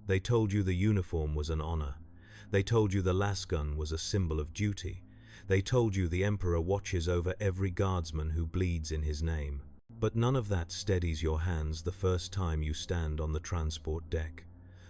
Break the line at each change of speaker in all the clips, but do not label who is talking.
They told you the uniform was an honor. They told you the lasgun was a symbol of duty. They told you the Emperor watches over every guardsman who bleeds in his name. But none of that steadies your hands the first time you stand on the transport deck,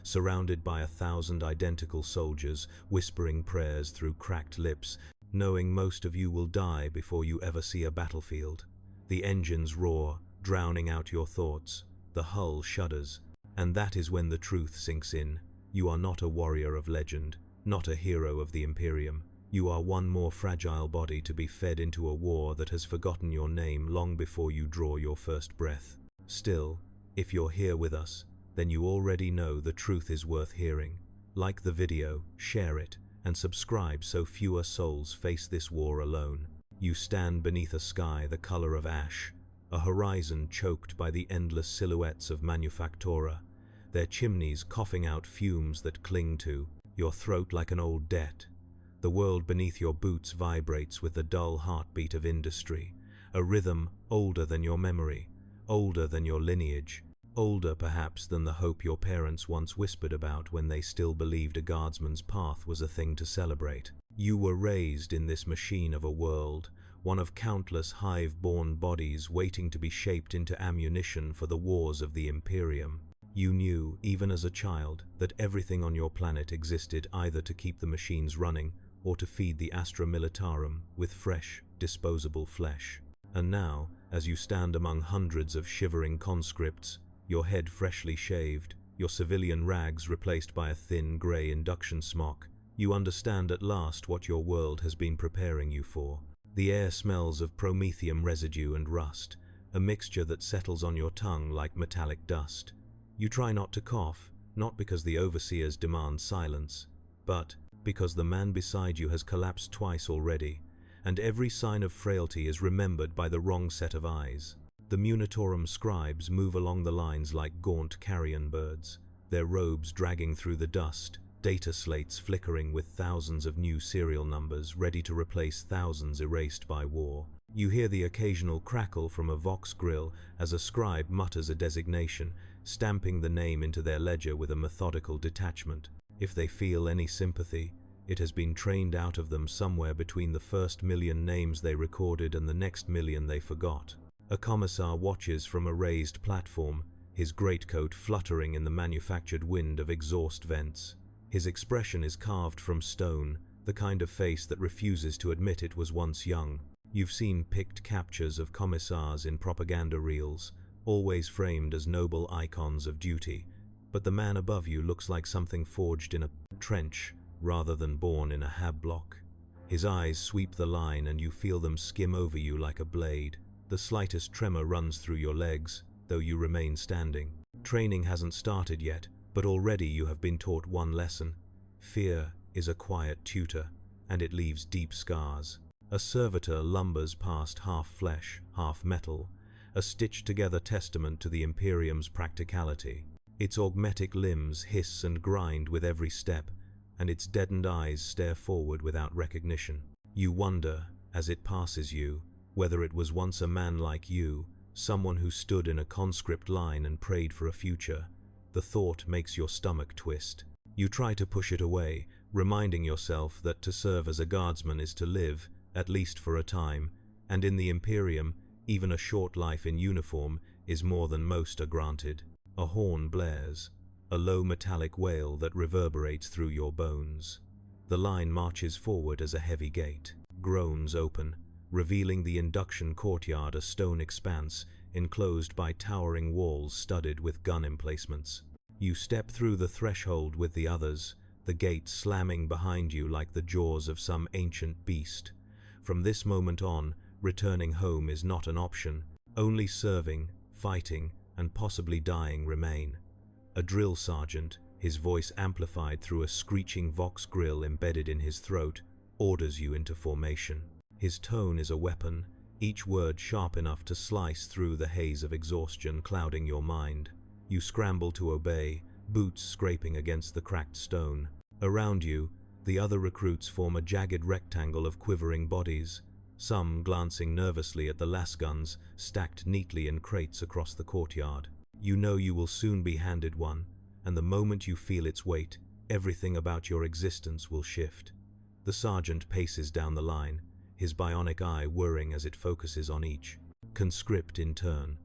surrounded by 1,000 identical soldiers whispering prayers through cracked lips, knowing most of you will die before you ever see a battlefield. The engines roar, drowning out your thoughts. The hull shudders. And that is when the truth sinks in. You are not a warrior of legend, not a hero of the Imperium. You are one more fragile body to be fed into a war that has forgotten your name long before you draw your first breath. Still, if you're here with us, then you already know the truth is worth hearing. Like the video, share it, and subscribe so fewer souls face this war alone. You stand beneath a sky the color of ash, a horizon choked by the endless silhouettes of manufactura, their chimneys coughing out fumes that cling to your throat like an old debt. The world beneath your boots vibrates with the dull heartbeat of industry, a rhythm older than your memory, older than your lineage, older perhaps than the hope your parents once whispered about when they still believed a guardsman's path was a thing to celebrate. You were raised in this machine of a world, one of countless hive-born bodies waiting to be shaped into ammunition for the wars of the Imperium. You knew, even as a child, that everything on your planet existed either to keep the machines running or to feed the Astra Militarum with fresh, disposable flesh. And now, as you stand among hundreds of shivering conscripts, your head freshly shaved, your civilian rags replaced by a thin grey induction smock, you understand at last what your world has been preparing you for. The air smells of promethium residue and rust, a mixture that settles on your tongue like metallic dust. You try not to cough, not because the overseers demand silence, but because the man beside you has collapsed twice already, and every sign of frailty is remembered by the wrong set of eyes. The Munitorum scribes move along the lines like gaunt carrion birds, their robes dragging through the dust, data slates flickering with thousands of new serial numbers ready to replace thousands erased by war. You hear the occasional crackle from a Vox grill as a scribe mutters a designation, stamping the name into their ledger with a methodical detachment. If they feel any sympathy, it has been trained out of them somewhere between the first million names they recorded and the next million they forgot. A commissar watches from a raised platform, his greatcoat fluttering in the manufactured wind of exhaust vents. His expression is carved from stone, the kind of face that refuses to admit it was once young. You've seen picked captures of commissars in propaganda reels, always framed as noble icons of duty, but the man above you looks like something forged in a trench rather than born in a hab block. His eyes sweep the line and you feel them skim over you like a blade. The slightest tremor runs through your legs, though you remain standing. Training hasn't started yet, but already you have been taught one lesson. Fear is a quiet tutor, and it leaves deep scars. A servitor lumbers past half flesh, half metal, a stitched-together testament to the Imperium's practicality. Its augmetic limbs hiss and grind with every step, and its deadened eyes stare forward without recognition. You wonder, as it passes you, whether it was once a man like you, someone who stood in a conscript line and prayed for a future. The thought makes your stomach twist. You try to push it away, reminding yourself that to serve as a guardsman is to live, at least for a time, and in the Imperium, even a short life in uniform is more than most are granted. A horn blares, a low metallic wail that reverberates through your bones. The line marches forward as a heavy gate. Groans open, revealing the induction courtyard, a stone expanse enclosed by towering walls studded with gun emplacements. You step through the threshold with the others, the gate slamming behind you like the jaws of some ancient beast. From this moment on, returning home is not an option. Only serving, fighting, and possibly dying remain. A drill sergeant, his voice amplified through a screeching Vox grill embedded in his throat, orders you into formation. His tone is a weapon, each word sharp enough to slice through the haze of exhaustion clouding your mind. You scramble to obey, boots scraping against the cracked stone. Around you, the other recruits form a jagged rectangle of quivering bodies, some glancing nervously at the lasguns stacked neatly in crates across the courtyard. You know you will soon be handed one, and the moment you feel its weight, everything about your existence will shift. The sergeant paces down the line, his bionic eye whirring as it focuses on each conscript in turn.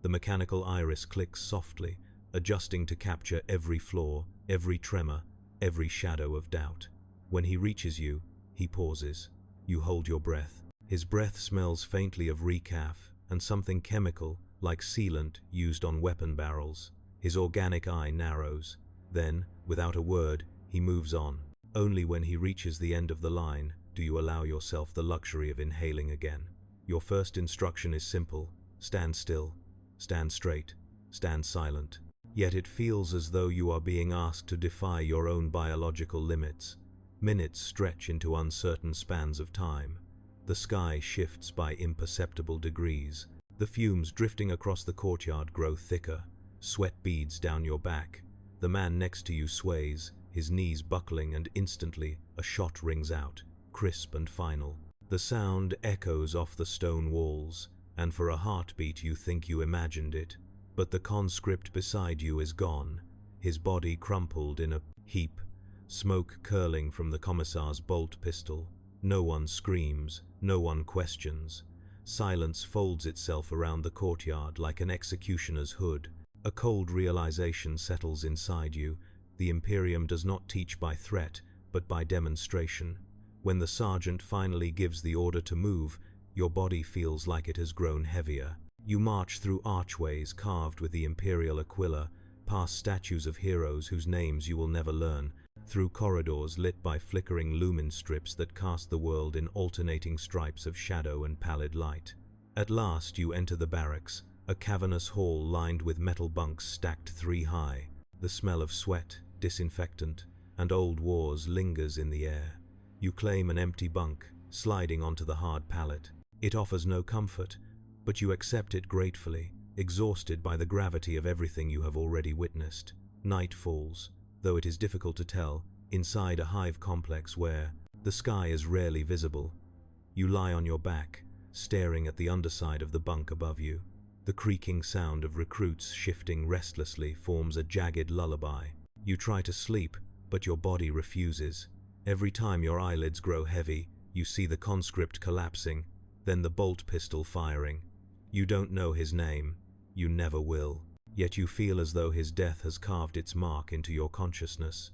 The mechanical iris clicks softly, adjusting to capture every flaw, every tremor, every shadow of doubt. When he reaches you, he pauses. You hold your breath. His breath smells faintly of recaf and something chemical, like sealant used on weapon barrels. His organic eye narrows. Then, without a word, he moves on. Only when he reaches the end of the line do you allow yourself the luxury of inhaling again. Your first instruction is simple: stand still, stand straight, stand silent. Yet it feels as though you are being asked to defy your own biological limits. Minutes stretch into uncertain spans of time. The sky shifts by imperceptible degrees. The fumes drifting across the courtyard grow thicker. Sweat beads down your back. The man next to you sways, his knees buckling, and instantly a shot rings out, crisp and final. The sound echoes off the stone walls, and for a heartbeat you think you imagined it. But the conscript beside you is gone, his body crumpled in a heap, smoke curling from the commissar's bolt pistol. No one screams, no one questions. Silence folds itself around the courtyard like an executioner's hood. A cold realization settles inside you. The Imperium does not teach by threat, but by demonstration. When the sergeant finally gives the order to move, your body feels like it has grown heavier. You march through archways carved with the Imperial Aquila, past statues of heroes whose names you will never learn, through corridors lit by flickering lumen strips that cast the world in alternating stripes of shadow and pallid light. At last you enter the barracks, a cavernous hall lined with metal bunks stacked 3 high. The smell of sweat, disinfectant, and old wars lingers in the air. You claim an empty bunk, sliding onto the hard pallet. It offers no comfort, but you accept it gratefully, exhausted by the gravity of everything you have already witnessed. Night falls, though it is difficult to tell, inside a hive complex where the sky is rarely visible. You lie on your back, staring at the underside of the bunk above you. The creaking sound of recruits shifting restlessly forms a jagged lullaby. You try to sleep, but your body refuses. Every time your eyelids grow heavy, you see the conscript collapsing, then the bolt pistol firing. You don't know his name. You never will. Yet you feel as though his death has carved its mark into your consciousness.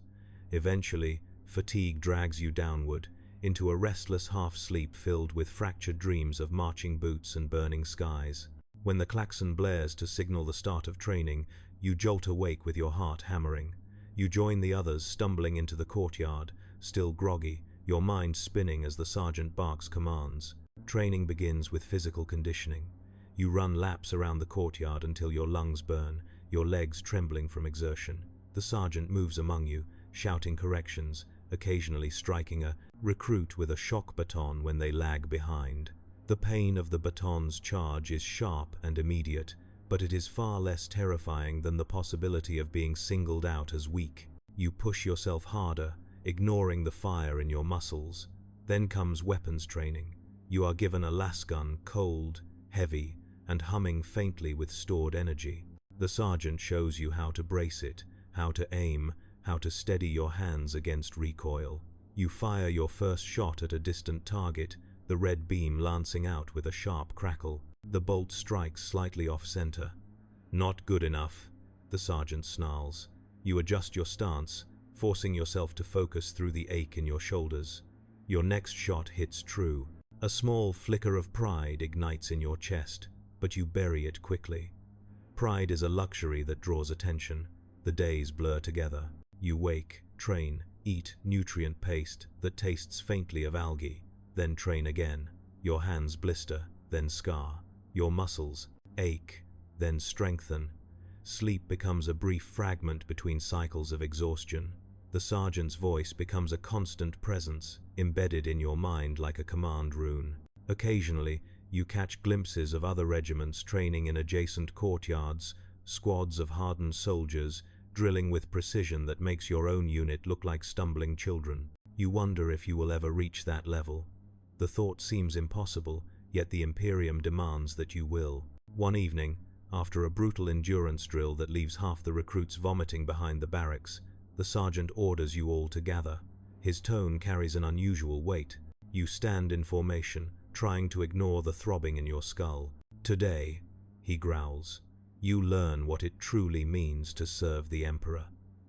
Eventually, fatigue drags you downward, into a restless half-sleep filled with fractured dreams of marching boots and burning skies. When the klaxon blares to signal the start of training, you jolt awake with your heart hammering. You join the others stumbling into the courtyard, still groggy, your mind spinning as the sergeant barks commands. Training begins with physical conditioning. You run laps around the courtyard until your lungs burn, your legs trembling from exertion. The sergeant moves among you, shouting corrections, occasionally striking a recruit with a shock baton when they lag behind. The pain of the baton's charge is sharp and immediate, but it is far less terrifying than the possibility of being singled out as weak. You push yourself harder, ignoring the fire in your muscles. Then comes weapons training. You are given a lasgun, cold, heavy, and humming faintly with stored energy. The sergeant shows you how to brace it, how to aim, how to steady your hands against recoil. You fire your first shot at a distant target, the red beam lancing out with a sharp crackle. The bolt strikes slightly off-center. Not good enough, the sergeant snarls. You adjust your stance, forcing yourself to focus through the ache in your shoulders. Your next shot hits true. A small flicker of pride ignites in your chest, but you bury it quickly. Pride is a luxury that draws attention. The days blur together. You wake, train, eat nutrient paste that tastes faintly of algae, then train again. Your hands blister, then scar. Your muscles ache, then strengthen. Sleep becomes a brief fragment between cycles of exhaustion. The sergeant's voice becomes a constant presence, embedded in your mind like a command rune. Occasionally, you catch glimpses of other regiments training in adjacent courtyards, squads of hardened soldiers, drilling with precision that makes your own unit look like stumbling children. You wonder if you will ever reach that level. The thought seems impossible, yet the Imperium demands that you will. One evening, After a brutal endurance drill that leaves half the recruits vomiting behind the barracks, the sergeant orders you all to gather. His tone carries an unusual weight. You stand in formation, trying to ignore the throbbing in your skull. Today, he growls, you learn what it truly means to serve the Emperor.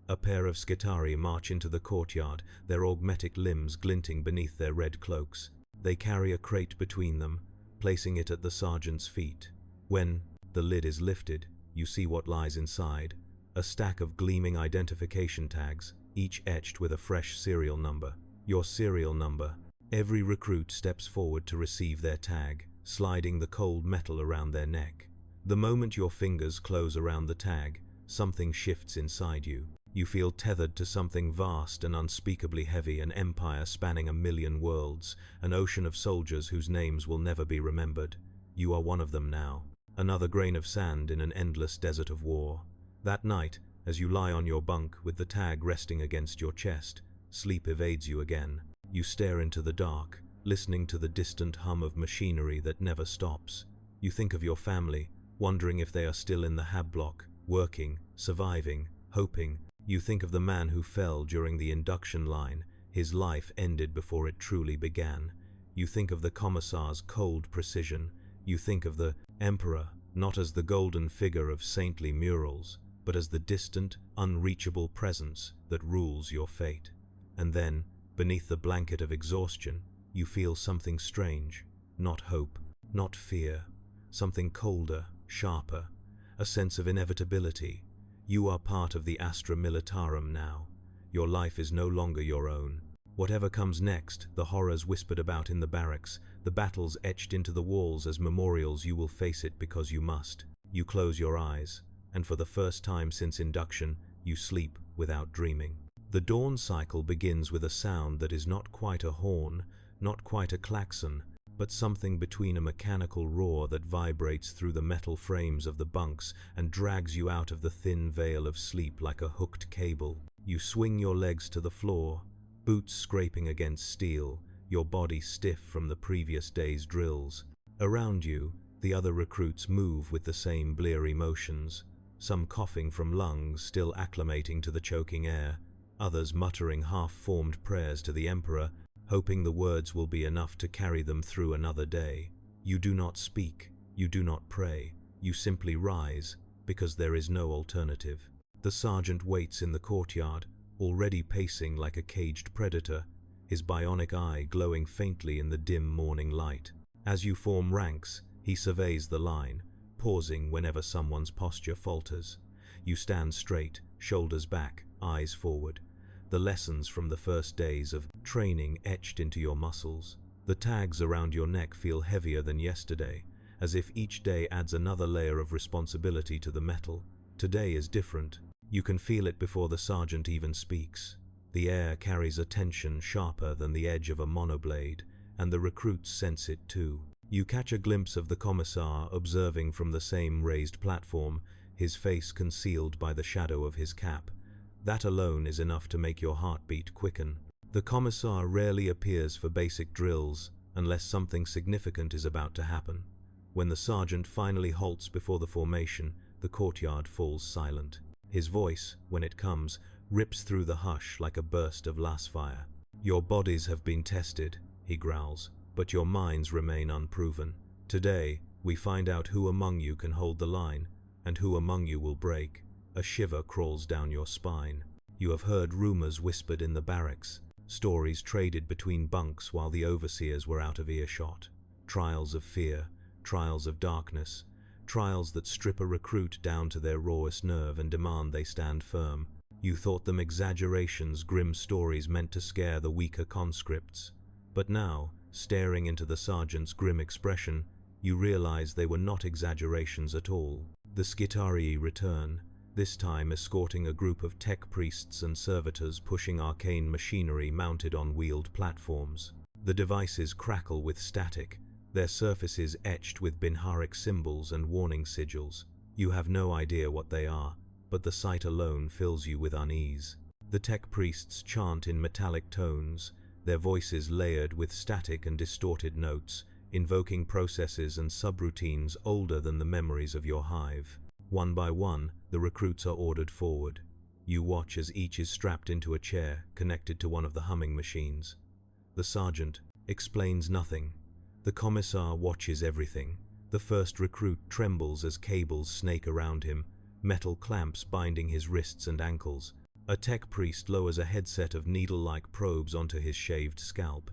A pair of Skitari march into the courtyard, their augmetic limbs glinting beneath their red cloaks. They carry a crate between them, placing it at the sergeant's feet. When the lid is lifted, you see what lies inside: a stack of gleaming identification tags, each etched with a fresh serial number. Your serial number. Every recruit steps forward to receive their tag, sliding the cold metal around their neck. The moment your fingers close around the tag, something shifts inside you. You feel tethered to something vast and unspeakably heavy, an empire spanning 1,000,000 worlds, an ocean of soldiers whose names will never be remembered. You are one of them now, another grain of sand in an endless desert of war. That night, as you lie on your bunk with the tag resting against your chest, sleep evades you again. You stare into the dark, listening to the distant hum of machinery that never stops. You think of your family, wondering if they are still in the hab block, working, surviving, hoping. You think of the man who fell during the induction line. His life ended before it truly began. You think of the commissar's cold precision. You think of the Emperor, not as the golden figure of saintly murals, but as the distant, unreachable presence that rules your fate. And then, beneath the blanket of exhaustion, you feel something strange. Not hope, not fear. Something colder, sharper. A sense of inevitability. You are part of the Astra Militarum now. Your life is no longer your own. Whatever comes next, the horrors whispered about in the barracks, the battles etched into the walls as memorials, you will face it because you must. You close your eyes, and for the first time since induction, you sleep without dreaming. The dawn cycle begins with a sound that is not quite a horn, not quite a klaxon, but something between a mechanical roar that vibrates through the metal frames of the bunks and drags you out of the thin veil of sleep like a hooked cable. You swing your legs to the floor, boots scraping against steel, your body stiff from the previous day's drills. Around you, the other recruits move with the same bleary motions, some coughing from lungs still acclimating to the choking air, others muttering half-formed prayers to the Emperor, hoping the words will be enough to carry them through another day. You do not speak, you do not pray, you simply rise, because there is no alternative. The sergeant waits in the courtyard, already pacing like a caged predator, his bionic eye glowing faintly in the dim morning light. As you form ranks, he surveys the line, pausing whenever someone's posture falters. You stand straight, shoulders back, eyes forward. The lessons from the first days of training etched into your muscles. The tags around your neck feel heavier than yesterday, as if each day adds another layer of responsibility to the metal. Today is different. You can feel it before the sergeant even speaks. The air carries a tension sharper than the edge of a monoblade, and the recruits sense it too. You catch a glimpse of the commissar observing from the same raised platform, his face concealed by the shadow of his cap. That alone is enough to make your heartbeat quicken. The commissar rarely appears for basic drills unless something significant is about to happen. When the sergeant finally halts before the formation, the courtyard falls silent. His voice, when it comes, rips through the hush like a burst of lasfire. Your bodies have been tested, he growls, but your minds remain unproven. Today, we find out who among you can hold the line, and who among you will break. A shiver crawls down your spine. You have heard rumors whispered in the barracks, stories traded between bunks while the overseers were out of earshot. Trials of fear, trials of darkness, trials that strip a recruit down to their rawest nerve and demand they stand firm. You thought them exaggerations, grim stories meant to scare the weaker conscripts. But now, staring into the sergeant's grim expression, you realize they were not exaggerations at all. The Skitarii return, this time escorting a group of tech priests and servitors pushing arcane machinery mounted on wheeled platforms. The devices crackle with static, their surfaces etched with Binharic symbols and warning sigils. You have no idea what they are, but the sight alone fills you with unease. The tech priests chant in metallic tones, their voices layered with static and distorted notes, invoking processes and subroutines older than the memories of your hive. One by one, the recruits are ordered forward. You watch as each is strapped into a chair connected to one of the humming machines. The sergeant explains nothing. The commissar watches everything. The first recruit trembles as cables snake around him, metal clamps binding his wrists and ankles. A tech priest lowers a headset of needle-like probes onto his shaved scalp.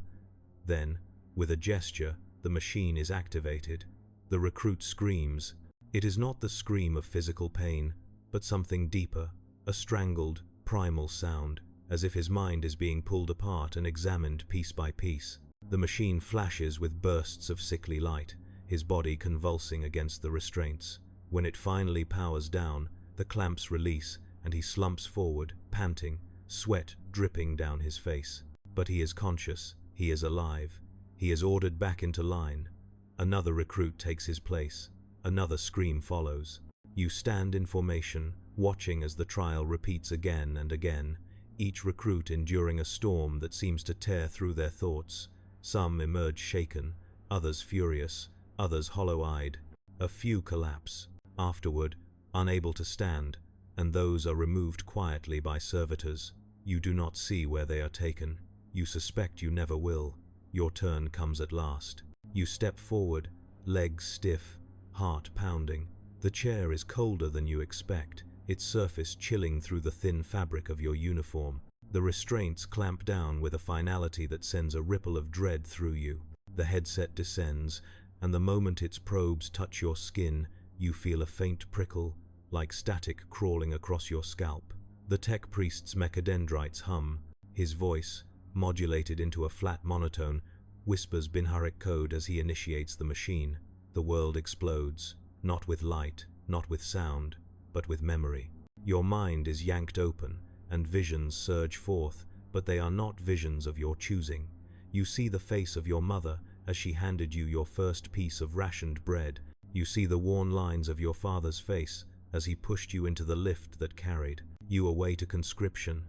Then, with a gesture, the machine is activated. The recruit screams. It is not the scream of physical pain, but something deeper, a strangled, primal sound, as if his mind is being pulled apart and examined piece by piece. The machine flashes with bursts of sickly light, his body convulsing against the restraints. When it finally powers down, the clamps release, and he slumps forward, panting, sweat dripping down his face. But he is conscious, he is alive. He is ordered back into line. Another recruit takes his place. Another scream follows. You stand in formation, watching as the trial repeats again and again, each recruit enduring a storm that seems to tear through their thoughts. Some emerge shaken, others furious, others hollow-eyed. A few collapse, afterward, unable to stand, and those are removed quietly by servitors. You do not see where they are taken. You suspect you never will. Your turn comes at last. You step forward, legs stiff, heart pounding. The chair is colder than you expect, its surface chilling through the thin fabric of your uniform. The restraints clamp down with a finality that sends a ripple of dread through you. The headset descends, and the moment its probes touch your skin, you feel a faint prickle, like static crawling across your scalp. The tech priest's mechadendrites hum. His voice, modulated into a flat monotone, whispers Binharic code as he initiates the machine. The world explodes, not with light, not with sound, but with memory. Your mind is yanked open, and visions surge forth, but they are not visions of your choosing. You see the face of your mother as she handed you your first piece of rationed bread. You see the worn lines of your father's face as he pushed you into the lift that carried you away to conscription.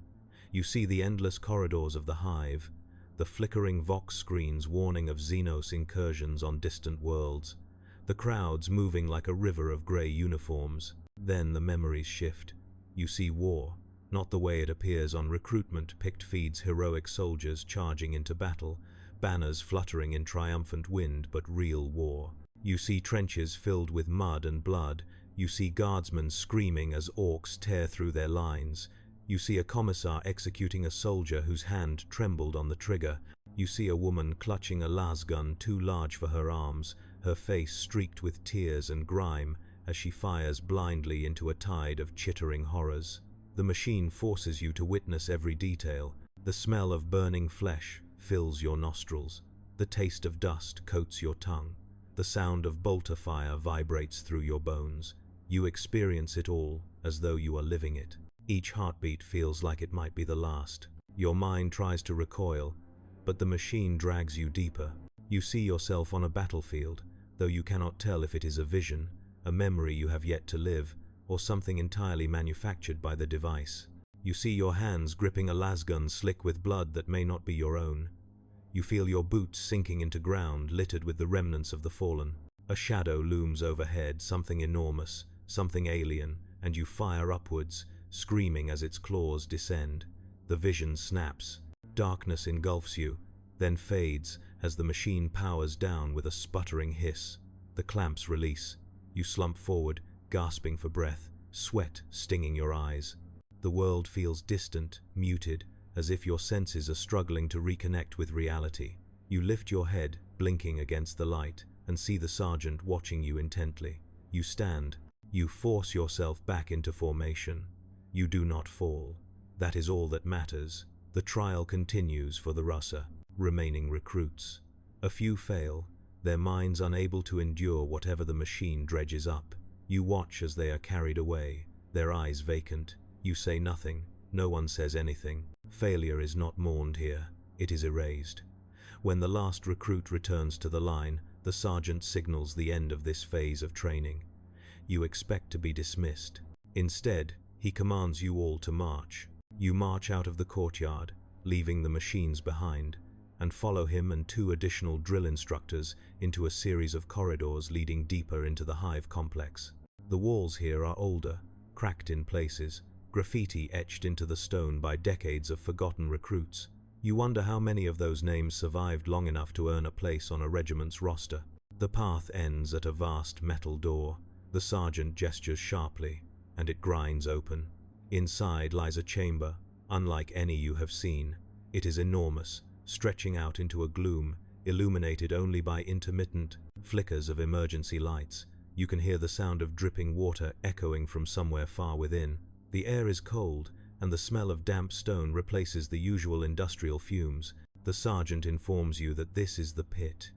You see the endless corridors of the hive, the flickering Vox screens warning of Xenos incursions on distant worlds, the crowds moving like a river of grey uniforms. Then the memories shift. You see war, not the way it appears on recruitment-picked feeds, heroic soldiers charging into battle, banners fluttering in triumphant wind, but real war. You see trenches filled with mud and blood. You see guardsmen screaming as orcs tear through their lines. You see a commissar executing a soldier whose hand trembled on the trigger. You see a woman clutching a lasgun too large for her arms, her face streaked with tears and grime as she fires blindly into a tide of chittering horrors. The machine forces you to witness every detail. The smell of burning flesh fills your nostrils. The taste of dust coats your tongue. The sound of bolter fire vibrates through your bones. You experience it all as though you are living it. Each heartbeat feels like it might be the last. Your mind tries to recoil, but the machine drags you deeper. You see yourself on a battlefield, though you cannot tell if it is a vision, a memory you have yet to live, or something entirely manufactured by the device. You see your hands gripping a lasgun slick with blood that may not be your own. You feel your boots sinking into ground littered with the remnants of the fallen. A shadow looms overhead, something enormous, something alien, and you fire upwards, screaming as its claws descend. The vision snaps. Darkness engulfs you, then fades as the machine powers down with a sputtering hiss. The clamps release. You slump forward, gasping for breath, sweat stinging your eyes. The world feels distant, muted, as if your senses are struggling to reconnect with reality. You lift your head, blinking against the light, and see the sergeant watching you intently. You stand. You force yourself back into formation. You do not fall. That is all that matters. The trial continues for the Russa, remaining recruits. A few fail, their minds unable to endure whatever the machine dredges up. You watch as they are carried away, their eyes vacant. You say nothing. No one says anything. Failure is not mourned here. It is erased. When the last recruit returns to the line, the sergeant signals the end of this phase of training. You expect to be dismissed. Instead, he commands you all to march. You march out of the courtyard, leaving the machines behind. and follow him and 2 additional drill instructors into a series of corridors leading deeper into the hive complex. The walls here are older, cracked in places, graffiti etched into the stone by decades of forgotten recruits. You wonder how many of those names survived long enough to earn a place on a regiment's roster. The path ends at a vast metal door. The sergeant gestures sharply, and it grinds open. Inside lies a chamber, unlike any you have seen. It is enormous, stretching out into a gloom, illuminated only by intermittent flickers of emergency lights. You can hear the sound of dripping water echoing from somewhere far within. The air is cold, and the smell of damp stone replaces the usual industrial fumes. The sergeant informs you that this is the pit.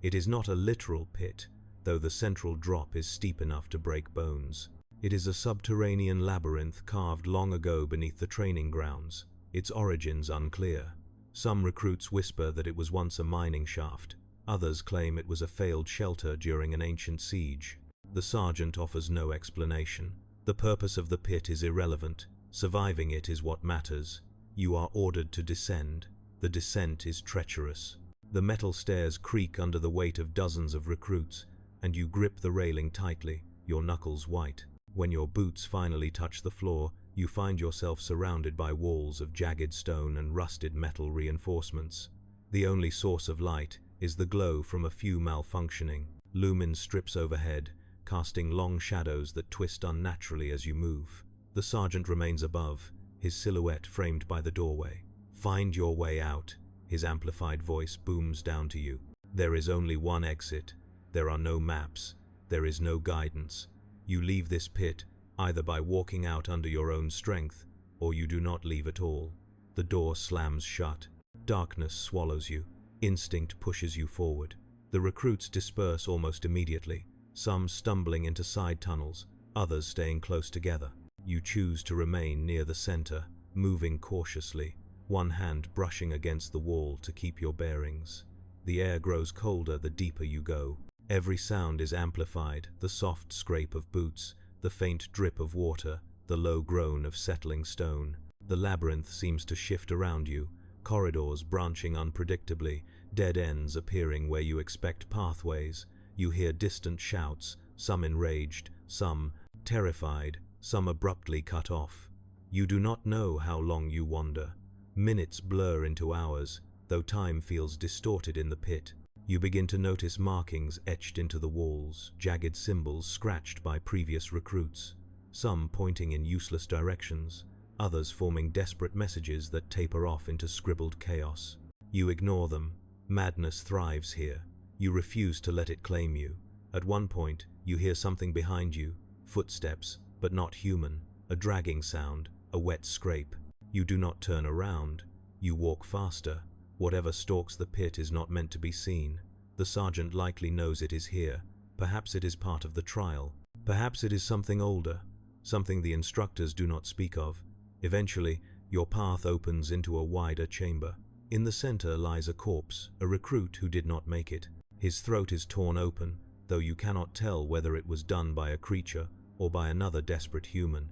It is not a literal pit, though the central drop is steep enough to break bones. It is a subterranean labyrinth carved long ago beneath the training grounds, its origins unclear. Some recruits whisper that it was once a mining shaft. Others claim it was a failed shelter during an ancient siege. The sergeant offers no explanation. The purpose of the pit is irrelevant. Surviving it is what matters. You are ordered to descend. The descent is treacherous. The metal stairs creak under the weight of dozens of recruits, and you grip the railing tightly, your knuckles white. When your boots finally touch the floor, you find yourself surrounded by walls of jagged stone and rusted metal reinforcements. The only source of light is the glow from a few malfunctioning lumen strips overhead, casting long shadows that twist unnaturally as you move. The sergeant remains above, his silhouette framed by the doorway. "Find your way out," his amplified voice booms down to you. "There is only one exit. There are no maps. There is no guidance. You leave this pit either by walking out under your own strength, or you do not leave at all." The door slams shut. Darkness swallows you. Instinct pushes you forward. The recruits disperse almost immediately, some stumbling into side tunnels, others staying close together. You choose to remain near the center, moving cautiously, one hand brushing against the wall to keep your bearings. The air grows colder the deeper you go. Every sound is amplified, the soft scrape of boots, the faint drip of water, the low groan of settling stone. The labyrinth seems to shift around you, corridors branching unpredictably, dead ends appearing where you expect pathways. You hear distant shouts, some enraged, some terrified, some abruptly cut off. You do not know how long you wander. Minutes blur into hours, though time feels distorted in the pit. You begin to notice markings etched into the walls, jagged symbols scratched by previous recruits, some pointing in useless directions, others forming desperate messages that taper off into scribbled chaos. You ignore them. Madness thrives here. You refuse to let it claim you. At one point, you hear something behind you, footsteps, but not human, a dragging sound, a wet scrape. You do not turn around. You walk faster. Whatever stalks the pit is not meant to be seen. The sergeant likely knows it is here. Perhaps it is part of the trial. Perhaps it is something older, something the instructors do not speak of. Eventually, your path opens into a wider chamber. In the center lies a corpse, a recruit who did not make it. His throat is torn open, though you cannot tell whether it was done by a creature or by another desperate human.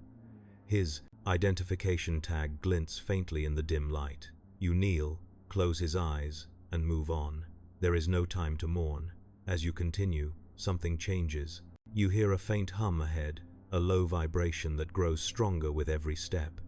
His identification tag glints faintly in the dim light. You kneel, close his eyes, and move on. There is no time to mourn. As you continue, something changes. You hear a faint hum ahead, a low vibration that grows stronger with every step.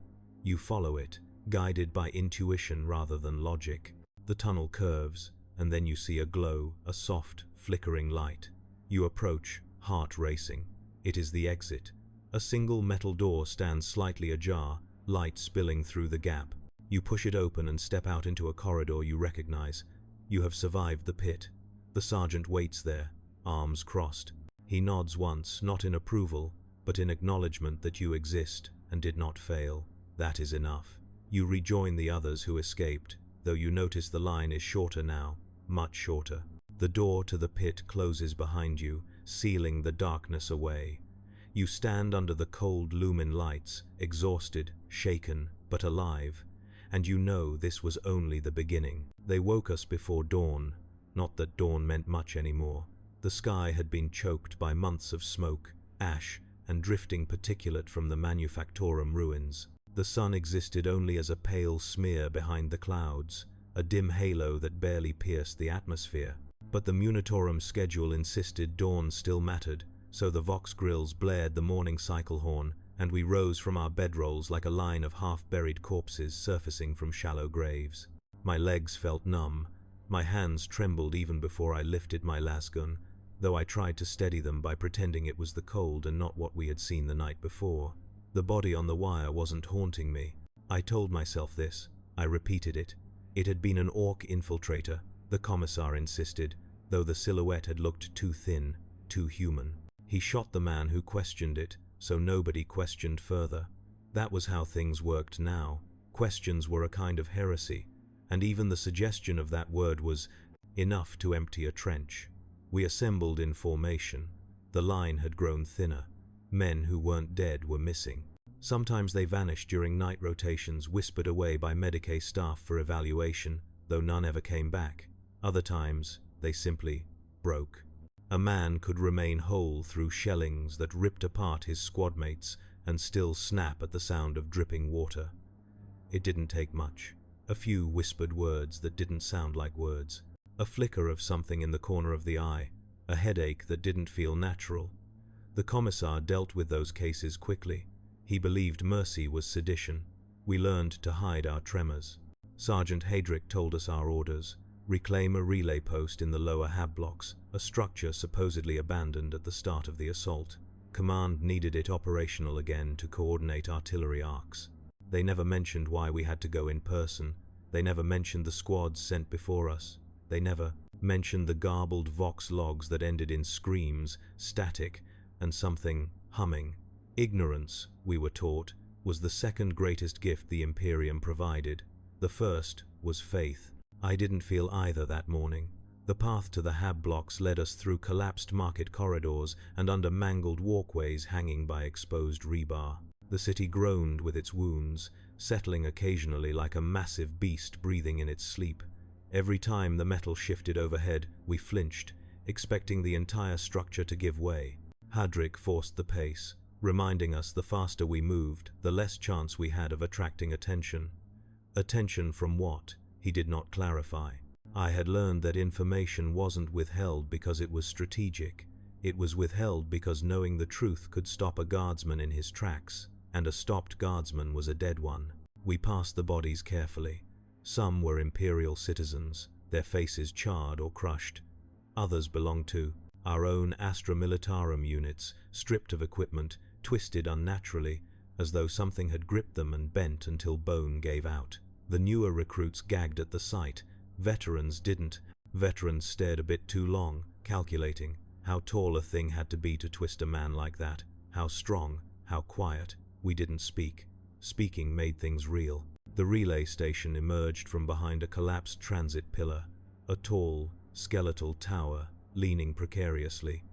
You follow it, guided by intuition rather than logic. The tunnel curves, and then you see a glow, a soft, flickering light. You approach, heart racing. It is the exit. A single metal door stands slightly ajar, light spilling through the gap. You push it open and step out into a corridor you recognize. You have survived the pit. The sergeant waits there, arms crossed. He nods once, not in approval, but in acknowledgement that you exist and did not fail. That is enough. You rejoin the others who escaped, though you notice the line is shorter now, much shorter. The door to the pit closes behind you, sealing the darkness away. You stand under the cold lumen lights, exhausted, shaken, but alive, and you know this was only the beginning. They woke us before dawn, not that dawn meant much anymore. The sky had been choked by months of smoke, ash, and drifting particulate from the Manufactorum ruins. The sun existed only as a pale smear behind the clouds, a dim halo that barely pierced the atmosphere. But the Munitorum schedule insisted dawn still mattered, so the Vox grills blared the morning cycle horn, and we rose from our bedrolls like a line of half-buried corpses surfacing from shallow graves. My legs felt numb. My hands trembled even before I lifted my lasgun, though I tried to steady them by pretending it was the cold and not what we had seen the night before. The body on the wire wasn't haunting me. I told myself this. I repeated it. It had been an orc infiltrator, the commissar insisted, though the silhouette had looked too thin, too human. He shot the man who questioned it, so nobody questioned further. That was how things worked now. Questions were a kind of heresy, and even the suggestion of that word was enough to empty a trench. We assembled in formation. The line had grown thinner. Men who weren't dead were missing. Sometimes they vanished during night rotations, whispered away by Medicae staff for evaluation, though none ever came back. Other times, they simply broke. A man could remain whole through shellings that ripped apart his squadmates and still snap at the sound of dripping water. It didn't take much. A few whispered words that didn't sound like words. A flicker of something in the corner of the eye. A headache that didn't feel natural. The commissar dealt with those cases quickly. He believed mercy was sedition. We learned to hide our tremors. Sergeant Heydrich told us our orders. Reclaim a relay post in the lower hab blocks, a structure supposedly abandoned at the start of the assault. Command needed it operational again to coordinate artillery arcs. They never mentioned why we had to go in person. They never mentioned the squads sent before us. They never mentioned the garbled Vox logs that ended in screams, static, and something humming. Ignorance, we were taught, was the second greatest gift the Imperium provided. The first was faith. I didn't feel either that morning. The path to the hab blocks led us through collapsed market corridors and under mangled walkways hanging by exposed rebar. The city groaned with its wounds, settling occasionally like a massive beast breathing in its sleep. Every time the metal shifted overhead, we flinched, expecting the entire structure to give way. Heydrich forced the pace, reminding us the faster we moved, the less chance we had of attracting attention. Attention from what? He did not clarify. I had learned that information wasn't withheld because it was strategic. It was withheld because knowing the truth could stop a guardsman in his tracks, and a stopped guardsman was a dead one. We passed the bodies carefully. Some were Imperial citizens, their faces charred or crushed. Others belonged to our own Astra Militarum units, stripped of equipment, twisted unnaturally, as though something had gripped them and bent until bone gave out. The newer recruits gagged at the sight. Veterans didn't. Veterans stared a bit too long, calculating how tall a thing had to be to twist a man like that, how strong, how quiet. We didn't speak. Speaking made things real. The relay station emerged from behind a collapsed transit pillar, a tall, skeletal tower leaning precariously.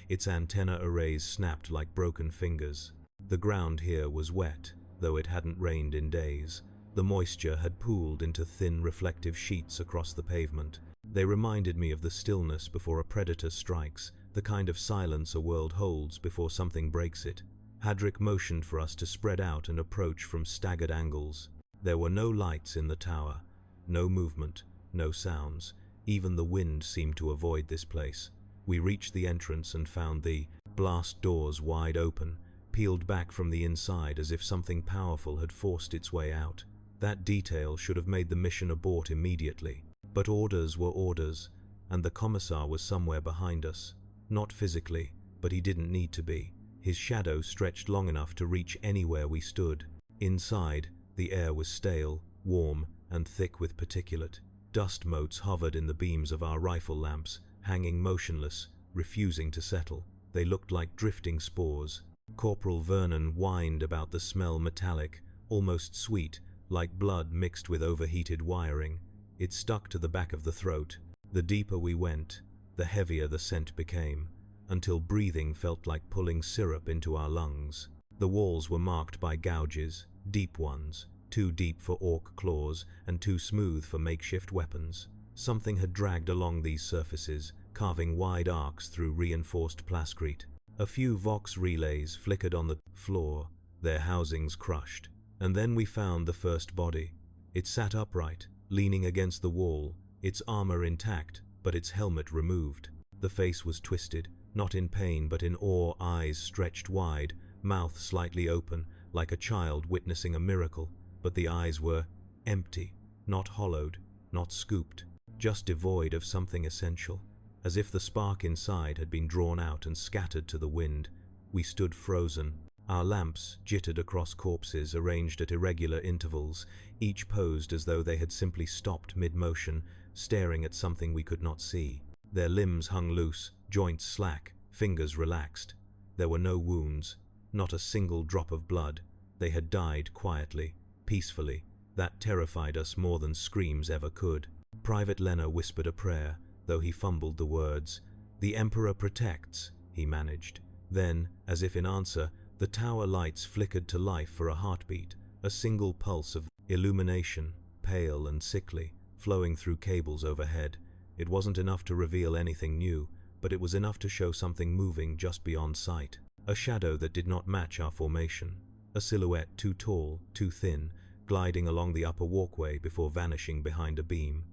Its antenna arrays snapped like broken fingers. The ground here was wet, though it hadn't rained in days. The moisture had pooled into thin reflective sheets across the pavement. They reminded me of the stillness before a predator strikes, the kind of silence a world holds before something breaks it. Heydrich motioned for us to spread out and approach from staggered angles. There were no lights in the tower, no movement, no sounds. Even the wind seemed to avoid this place. We reached the entrance and found the blast doors wide open, peeled back from the inside as if something powerful had forced its way out. That detail should have made the mission abort immediately. But orders were orders, and the commissar was somewhere behind us. Not physically, but he didn't need to be. His shadow stretched long enough to reach anywhere we stood. Inside, the air was stale, warm, and thick with particulate. Dust motes hovered in the beams of our rifle lamps, hanging motionless, refusing to settle. They looked like drifting spores. Corporal Vernon whined about the smell, metallic, almost sweet, like blood mixed with overheated wiring. It stuck to the back of the throat. The deeper we went, the heavier the scent became, until breathing felt like pulling syrup into our lungs. The walls were marked by gouges, deep ones, too deep for orc claws and too smooth for makeshift weapons. Something had dragged along these surfaces, carving wide arcs through reinforced plascrete. A few Vox relays flickered on the floor, their housings crushed. And then we found the first body. It sat upright, leaning against the wall, its armor intact, but its helmet removed. The face was twisted, not in pain but in awe, eyes stretched wide, mouth slightly open, like a child witnessing a miracle, but the eyes were empty, not hollowed, not scooped, just devoid of something essential. As if the spark inside had been drawn out and scattered to the wind, we stood frozen. Our lamps jittered across corpses arranged at irregular intervals, each posed as though they had simply stopped mid-motion, staring at something we could not see. Their limbs hung loose, joints slack, fingers relaxed. There were no wounds, not a single drop of blood. They had died quietly, peacefully. That terrified us more than screams ever could. Private Lena whispered a prayer, though he fumbled the words. "The Emperor protects," he managed. Then, as if in answer, the tower lights flickered to life for a heartbeat, a single pulse of illumination, pale and sickly, flowing through cables overhead. It wasn't enough to reveal anything new, but it was enough to show something moving just beyond sight. A shadow that did not match our formation. A silhouette too tall, too thin, gliding along the upper walkway before vanishing behind a beam.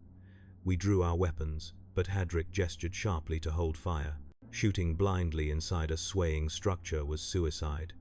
We drew our weapons, but Hadric gestured sharply to hold fire. Shooting blindly inside a swaying structure was suicide.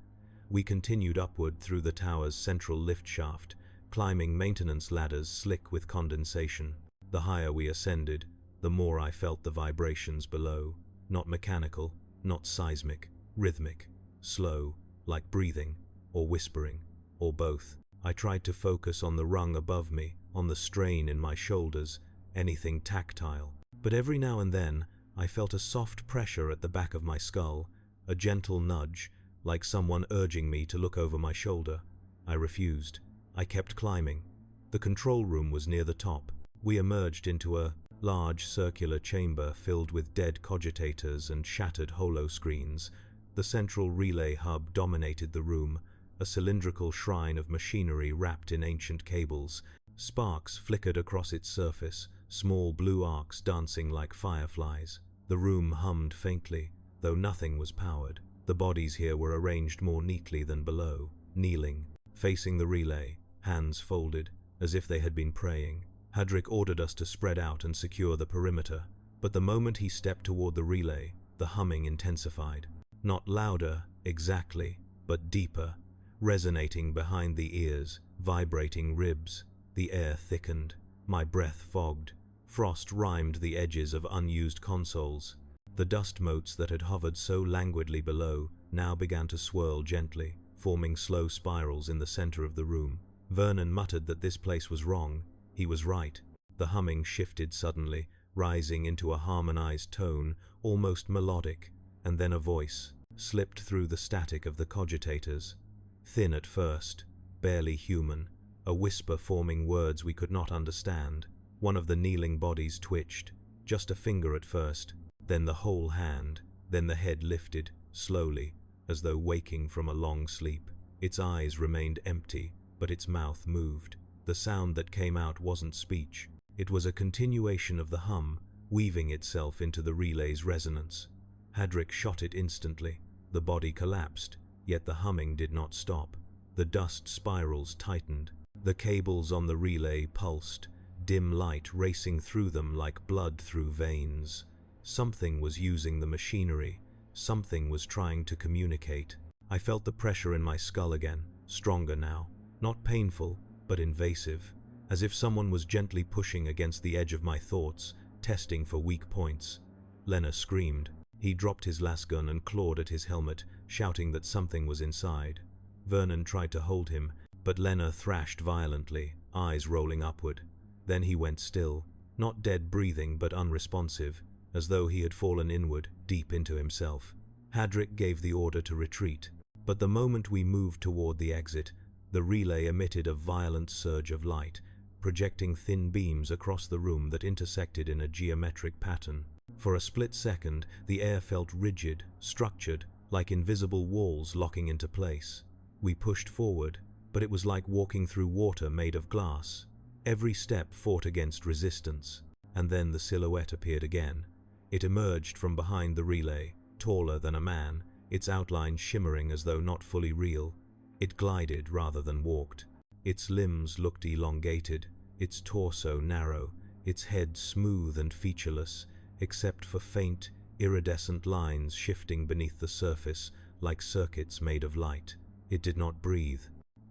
We continued upward through the tower's central lift shaft, climbing maintenance ladders slick with condensation. The higher we ascended, the more I felt the vibrations below. Not mechanical, not seismic, rhythmic, slow, like breathing, or whispering, or both. I tried to focus on the rung above me, on the strain in my shoulders, anything tactile. But every now and then, I felt a soft pressure at the back of my skull, a gentle nudge, like someone urging me to look over my shoulder. I refused. I kept climbing. The control room was near the top. We emerged into a large circular chamber filled with dead cogitators and shattered holoscreens. The central relay hub dominated the room, a cylindrical shrine of machinery wrapped in ancient cables. Sparks flickered across its surface, small blue arcs dancing like fireflies. The room hummed faintly, though nothing was powered. The bodies here were arranged more neatly than below, kneeling, facing the relay, hands folded, as if they had been praying. Hadric ordered us to spread out and secure the perimeter, but the moment he stepped toward the relay, the humming intensified. Not louder, exactly, but deeper, resonating behind the ears, vibrating ribs. The air thickened. My breath fogged. Frost rimed the edges of unused consoles. The dust motes that had hovered so languidly below now began to swirl gently, forming slow spirals in the center of the room. Vernon muttered that this place was wrong. He was right. The humming shifted suddenly, rising into a harmonized tone, almost melodic, and then a voice slipped through the static of the cogitators. Thin at first, barely human, a whisper forming words we could not understand. One of the kneeling bodies twitched, just a finger at first, then the whole hand, then the head lifted, slowly, as though waking from a long sleep. Its eyes remained empty, but its mouth moved. The sound that came out wasn't speech. It was a continuation of the hum, weaving itself into the relay's resonance. Hadric shot it instantly. The body collapsed, yet the humming did not stop. The dust spirals tightened. The cables on the relay pulsed, dim light racing through them like blood through veins. Something was using the machinery. Something was trying to communicate. I felt the pressure in my skull again, stronger now. Not painful, but invasive, as if someone was gently pushing against the edge of my thoughts, testing for weak points. Lena screamed. He dropped his lasgun and clawed at his helmet, shouting that something was inside. Vernon tried to hold him, but Lena thrashed violently, eyes rolling upward. Then he went still, not dead breathing but unresponsive, as though he had fallen inward, deep into himself. Hadric gave the order to retreat, but the moment we moved toward the exit, the relay emitted a violent surge of light, projecting thin beams across the room that intersected in a geometric pattern. For a split second, the air felt rigid, structured, like invisible walls locking into place. We pushed forward, but it was like walking through water made of glass. Every step fought against resistance, and then the silhouette appeared again. It emerged from behind the relay, taller than a man, its outline shimmering as though not fully real. It glided rather than walked. Its limbs looked elongated, its torso narrow, its head smooth and featureless, except for faint, iridescent lines shifting beneath the surface like circuits made of light. It did not breathe.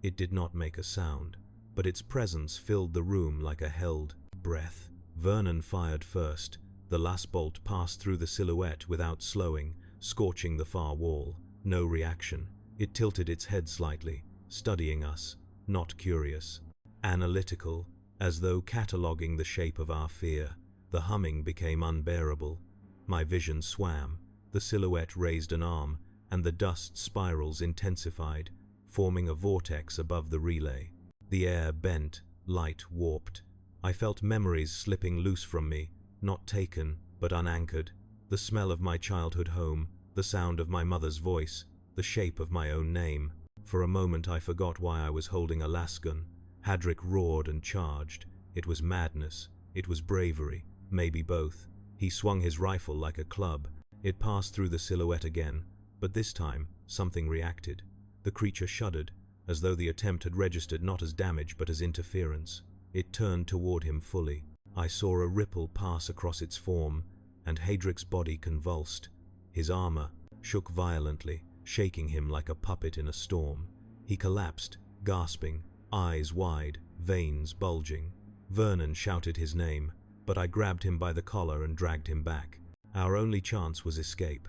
It did not make a sound, but its presence filled the room like a held breath. Vernon fired first. The last bolt passed through the silhouette without slowing, scorching the far wall. No reaction. It tilted its head slightly, studying us, not curious. Analytical, as though cataloguing the shape of our fear. The humming became unbearable. My vision swam. The silhouette raised an arm, and the dust spirals intensified, forming a vortex above the relay. The air bent, light warped. I felt memories slipping loose from me, not taken, but unanchored. The smell of my childhood home, the sound of my mother's voice, the shape of my own name. For a moment I forgot why I was holding a lasgun. Hadric roared and charged. It was madness. It was bravery. Maybe both. He swung his rifle like a club. It passed through the silhouette again, but this time something reacted. The creature shuddered, as though the attempt had registered not as damage but as interference. It turned toward him fully. I saw a ripple pass across its form, and Hadric's body convulsed. His armor shook violently, shaking him like a puppet in a storm. He collapsed, gasping, eyes wide, veins bulging. Vernon shouted his name, but I grabbed him by the collar and dragged him back. Our only chance was escape.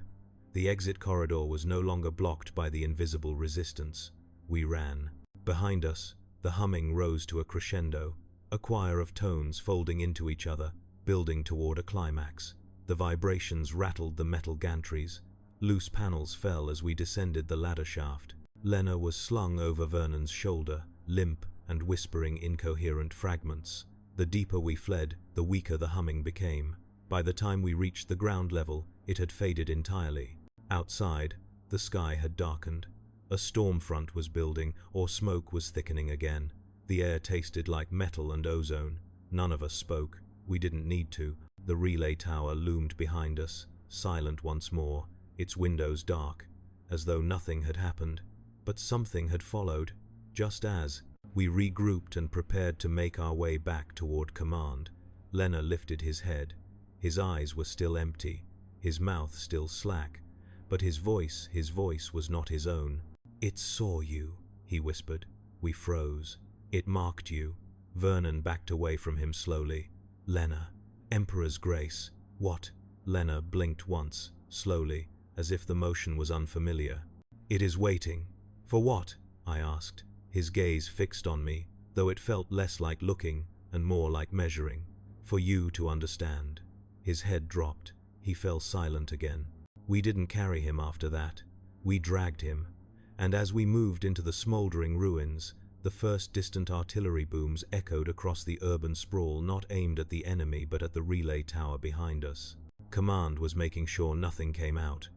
The exit corridor was no longer blocked by the invisible resistance. We ran. Behind us, the humming rose to a crescendo, a choir of tones folding into each other, building toward a climax. The vibrations rattled the metal gantries. Loose panels fell as we descended the ladder shaft. Lena was slung over Vernon's shoulder, limp and whispering incoherent fragments. The deeper we fled, the weaker the humming became. By the time we reached the ground level, it had faded entirely. Outside, the sky had darkened. A storm front was building, or smoke was thickening again. The air tasted like metal and ozone. None of us spoke. We didn't need to. The relay tower loomed behind us, silent once more, its windows dark, as though nothing had happened. But something had followed. Just as we regrouped and prepared to make our way back toward command, Lena lifted his head. His eyes were still empty, his mouth still slack, but his voice was not his own. "It saw you," he whispered. We froze. "It marked you." Vernon backed away from him slowly. "Lena, Emperor's Grace." "What?" Lena blinked once, slowly, as if the motion was unfamiliar. "It is waiting." "For what?" I asked, his gaze fixed on me, though it felt less like looking and more like measuring. "For you to understand." His head dropped. He fell silent again. We didn't carry him after that. We dragged him. And as we moved into the smoldering ruins, the first distant artillery booms echoed across the urban sprawl, not aimed at the enemy but at the relay tower behind us. Command was making sure nothing came out.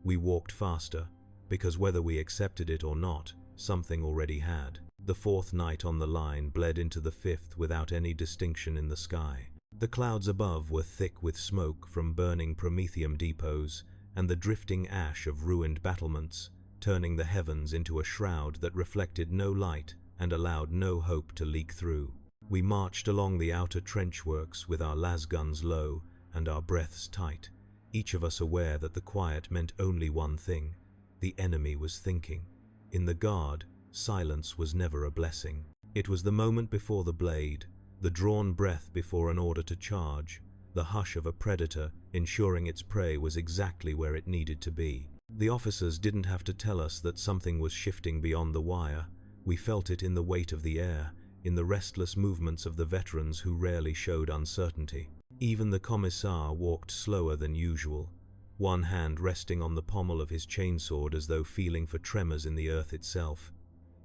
We walked faster, because whether we accepted it or not, something already had. The fourth night on the line bled into the fifth without any distinction in the sky. The clouds above were thick with smoke from burning promethium depots and the drifting ash of ruined battlements, turning the heavens into a shroud that reflected no light and allowed no hope to leak through. We marched along the outer trenchworks with our lasguns low and our breaths tight, each of us aware that the quiet meant only one thing: the enemy was thinking. In the Guard, silence was never a blessing. It was the moment before the blade, the drawn breath before an order to charge, the hush of a predator ensuring its prey was exactly where it needed to be. The officers didn't have to tell us that something was shifting beyond the wire. We felt it in the weight of the air, in the restless movements of the veterans who rarely showed uncertainty. Even the commissar walked slower than usual, one hand resting on the pommel of his chainsword as though feeling for tremors in the earth itself.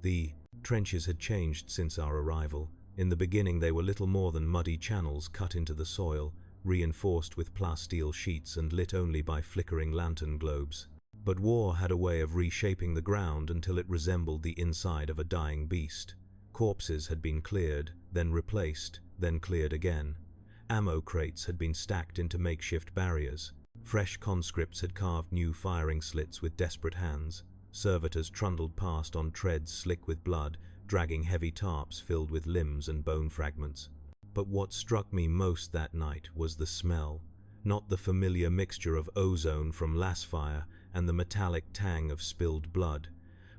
The trenches had changed since our arrival. In the beginning they were little more than muddy channels cut into the soil, reinforced with plasteel sheets and lit only by flickering lantern globes. But war had a way of reshaping the ground until it resembled the inside of a dying beast. Corpses had been cleared, then replaced, then cleared again. Ammo crates had been stacked into makeshift barriers. Fresh conscripts had carved new firing slits with desperate hands. Servitors trundled past on treads slick with blood, dragging heavy tarps filled with limbs and bone fragments. But what struck me most that night was the smell, not the familiar mixture of ozone from lasfire and the metallic tang of spilled blood,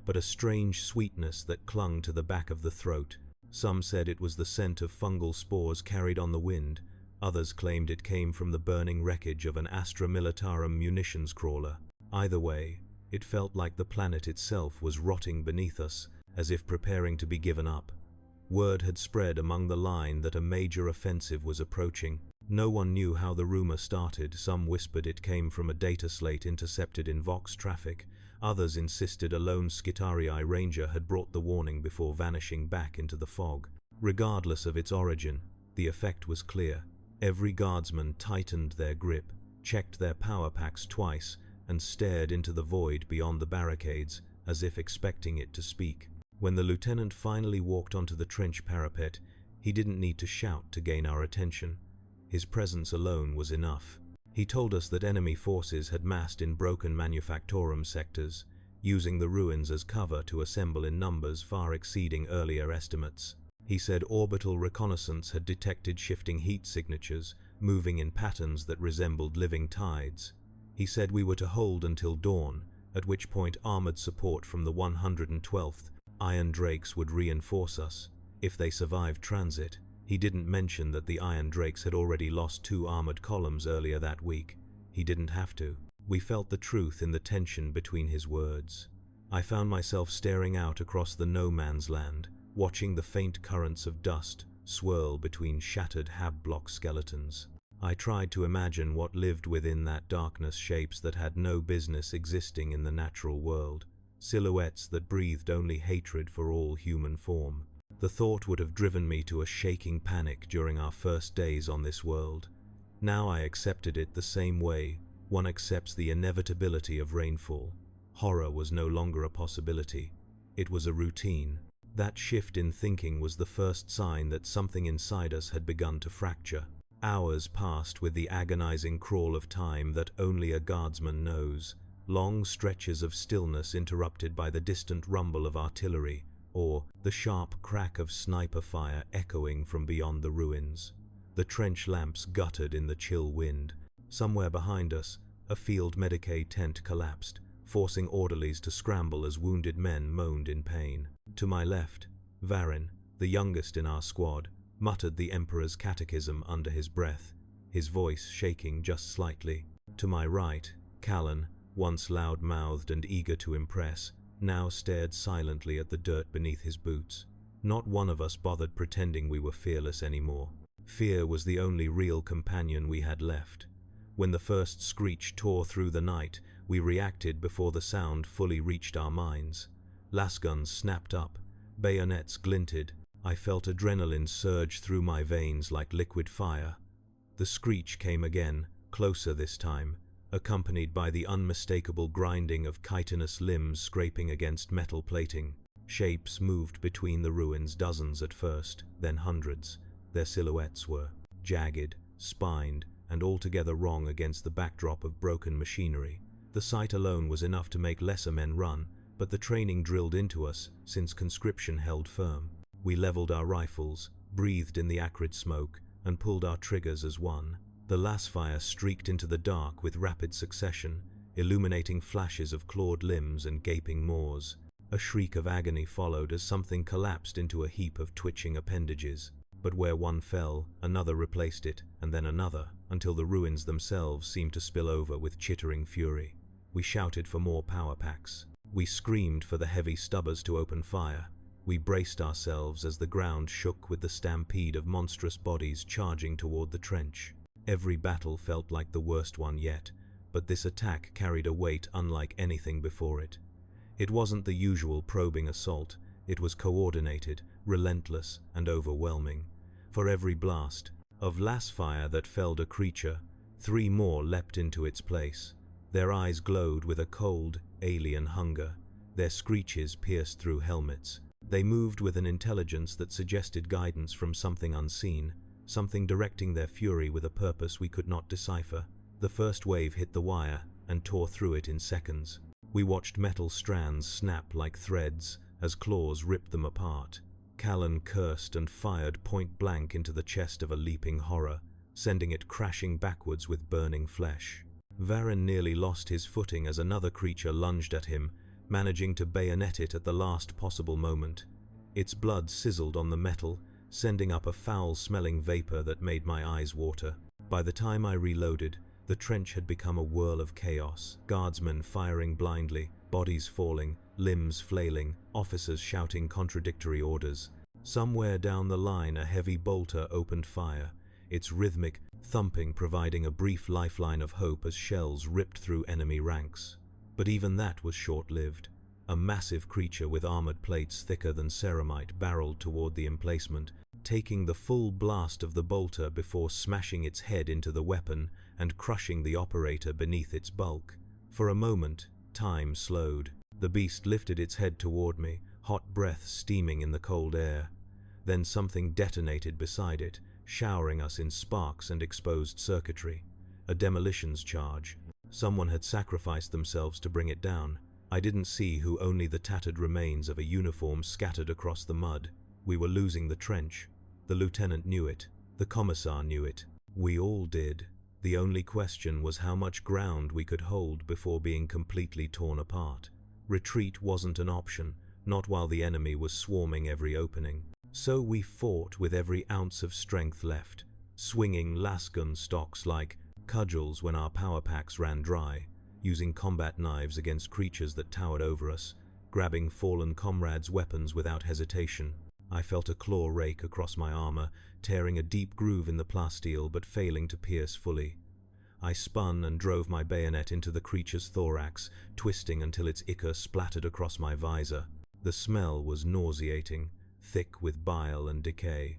but a strange sweetness that clung to the back of the throat. Some said it was the scent of fungal spores carried on the wind, others claimed it came from the burning wreckage of an Astra Militarum munitions crawler. Either way, it felt like the planet itself was rotting beneath us, as if preparing to be given up. Word had spread among the line that a major offensive was approaching. No one knew how the rumor started. Some whispered it came from a data slate intercepted in Vox traffic. Others insisted a lone Skitarii ranger had brought the warning before vanishing back into the fog. Regardless of its origin, the effect was clear. Every guardsman tightened their grip, checked their power packs twice, and stared into the void beyond the barricades, as if expecting it to speak. When the lieutenant finally walked onto the trench parapet, he didn't need to shout to gain our attention. His presence alone was enough. He told us that enemy forces had massed in broken manufactorum sectors, using the ruins as cover to assemble in numbers far exceeding earlier estimates. He said orbital reconnaissance had detected shifting heat signatures, moving in patterns that resembled living tides. He said we were to hold until dawn, at which point armored support from the 112th Iron Drakes would reinforce us, if they survived transit. He didn't mention that the Iron Drakes had already lost 2 armored columns earlier that week. He didn't have to. We felt the truth in the tension between his words. I found myself staring out across the no man's land, watching the faint currents of dust swirl between shattered hab block skeletons. I tried to imagine what lived within that darkness, shapes that had no business existing in the natural world, silhouettes that breathed only hatred for all human form. The thought would have driven me to a shaking panic during our first days on this world. Now I accepted it the same way one accepts the inevitability of rainfall. Horror was no longer a possibility. It was a routine. That shift in thinking was the first sign that something inside us had begun to fracture. Hours passed with the agonizing crawl of time that only a guardsman knows. Long stretches of stillness interrupted by the distant rumble of artillery, or the sharp crack of sniper fire echoing from beyond the ruins. The trench lamps guttered in the chill wind. Somewhere behind us, a field Medicaid tent collapsed, forcing orderlies to scramble as wounded men moaned in pain. To my left, Varin, the youngest in our squad, muttered the Emperor's catechism under his breath, his voice shaking just slightly. To my right, Callan, once loud-mouthed and eager to impress, now stared silently at the dirt beneath his boots. Not one of us bothered pretending we were fearless anymore. Fear was the only real companion we had left. When the first screech tore through the night, we reacted before the sound fully reached our minds. Lasguns snapped up, bayonets glinted. I felt adrenaline surge through my veins like liquid fire. The screech came again, closer this time, accompanied by the unmistakable grinding of chitinous limbs scraping against metal plating. Shapes moved between the ruins, dozens at first, then hundreds. Their silhouettes were jagged, spined, and altogether wrong against the backdrop of broken machinery. The sight alone was enough to make lesser men run, but the training drilled into us since conscription held firm. We leveled our rifles, breathed in the acrid smoke, and pulled our triggers as one. The lasfire streaked into the dark with rapid succession, illuminating flashes of clawed limbs and gaping maws. A shriek of agony followed as something collapsed into a heap of twitching appendages. But where one fell, another replaced it, and then another, until the ruins themselves seemed to spill over with chittering fury. We shouted for more power packs. We screamed for the heavy stubbers to open fire. We braced ourselves as the ground shook with the stampede of monstrous bodies charging toward the trench. Every battle felt like the worst one yet, but this attack carried a weight unlike anything before it. It wasn't the usual probing assault. It was coordinated, relentless, and overwhelming. For every blast of lasfire that felled a creature, 3 more leapt into its place. Their eyes glowed with a cold, alien hunger. Their screeches pierced through helmets. They moved with an intelligence that suggested guidance from something unseen, something directing their fury with a purpose we could not decipher. The first wave hit the wire and tore through it in seconds. We watched metal strands snap like threads as claws ripped them apart. Callan cursed and fired point blank into the chest of a leaping horror, sending it crashing backwards with burning flesh. Varen nearly lost his footing as another creature lunged at him, managing to bayonet it at the last possible moment. Its blood sizzled on the metal, sending up a foul-smelling vapor that made my eyes water. By the time I reloaded, the trench had become a whirl of chaos, guardsmen firing blindly, bodies falling, limbs flailing, officers shouting contradictory orders. Somewhere down the line a heavy bolter opened fire, its rhythmic thumping providing a brief lifeline of hope as shells ripped through enemy ranks. But even that was short-lived. A massive creature with armored plates thicker than ceramite barreled toward the emplacement, taking the full blast of the bolter before smashing its head into the weapon and crushing the operator beneath its bulk. For a moment, time slowed. The beast lifted its head toward me, hot breath steaming in the cold air. Then something detonated beside it, showering us in sparks and exposed circuitry. A demolitions charge. Someone had sacrificed themselves to bring it down. I didn't see who, only the tattered remains of a uniform scattered across the mud. We were losing the trench. The lieutenant knew it. The commissar knew it. We all did. The only question was how much ground we could hold before being completely torn apart. Retreat wasn't an option, not while the enemy was swarming every opening. So we fought with every ounce of strength left, swinging lasgun stocks like cudgels when our power packs ran dry, using combat knives against creatures that towered over us, grabbing fallen comrades' weapons without hesitation. I felt a claw rake across my armor, tearing a deep groove in the plasteel but failing to pierce fully. I spun and drove my bayonet into the creature's thorax, twisting until its ichor splattered across my visor. The smell was nauseating, thick with bile and decay.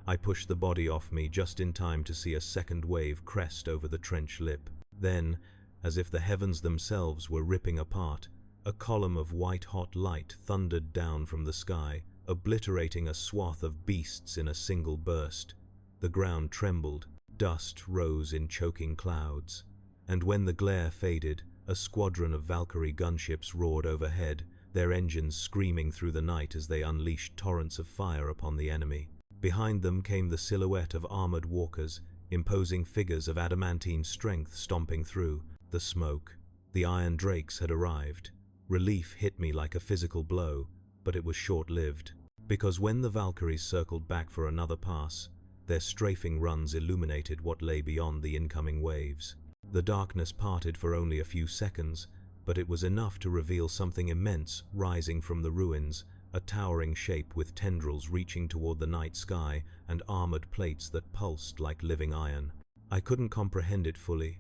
I pushed the body off me just in time to see a second wave crest over the trench lip. Then, as if the heavens themselves were ripping apart, a column of white-hot light thundered down from the sky, obliterating a swath of beasts in a single burst. The ground trembled, dust rose in choking clouds, and when the glare faded, a squadron of Valkyrie gunships roared overhead, their engines screaming through the night as they unleashed torrents of fire upon the enemy. Behind them came the silhouette of armored walkers, imposing figures of adamantine strength stomping through the smoke. The Iron Drakes had arrived. Relief hit me like a physical blow, but it was short-lived, because when the Valkyries circled back for another pass, their strafing runs illuminated what lay beyond the incoming waves. The darkness parted for only a few seconds, but it was enough to reveal something immense rising from the ruins, a towering shape with tendrils reaching toward the night sky and armored plates that pulsed like living iron. I couldn't comprehend it fully.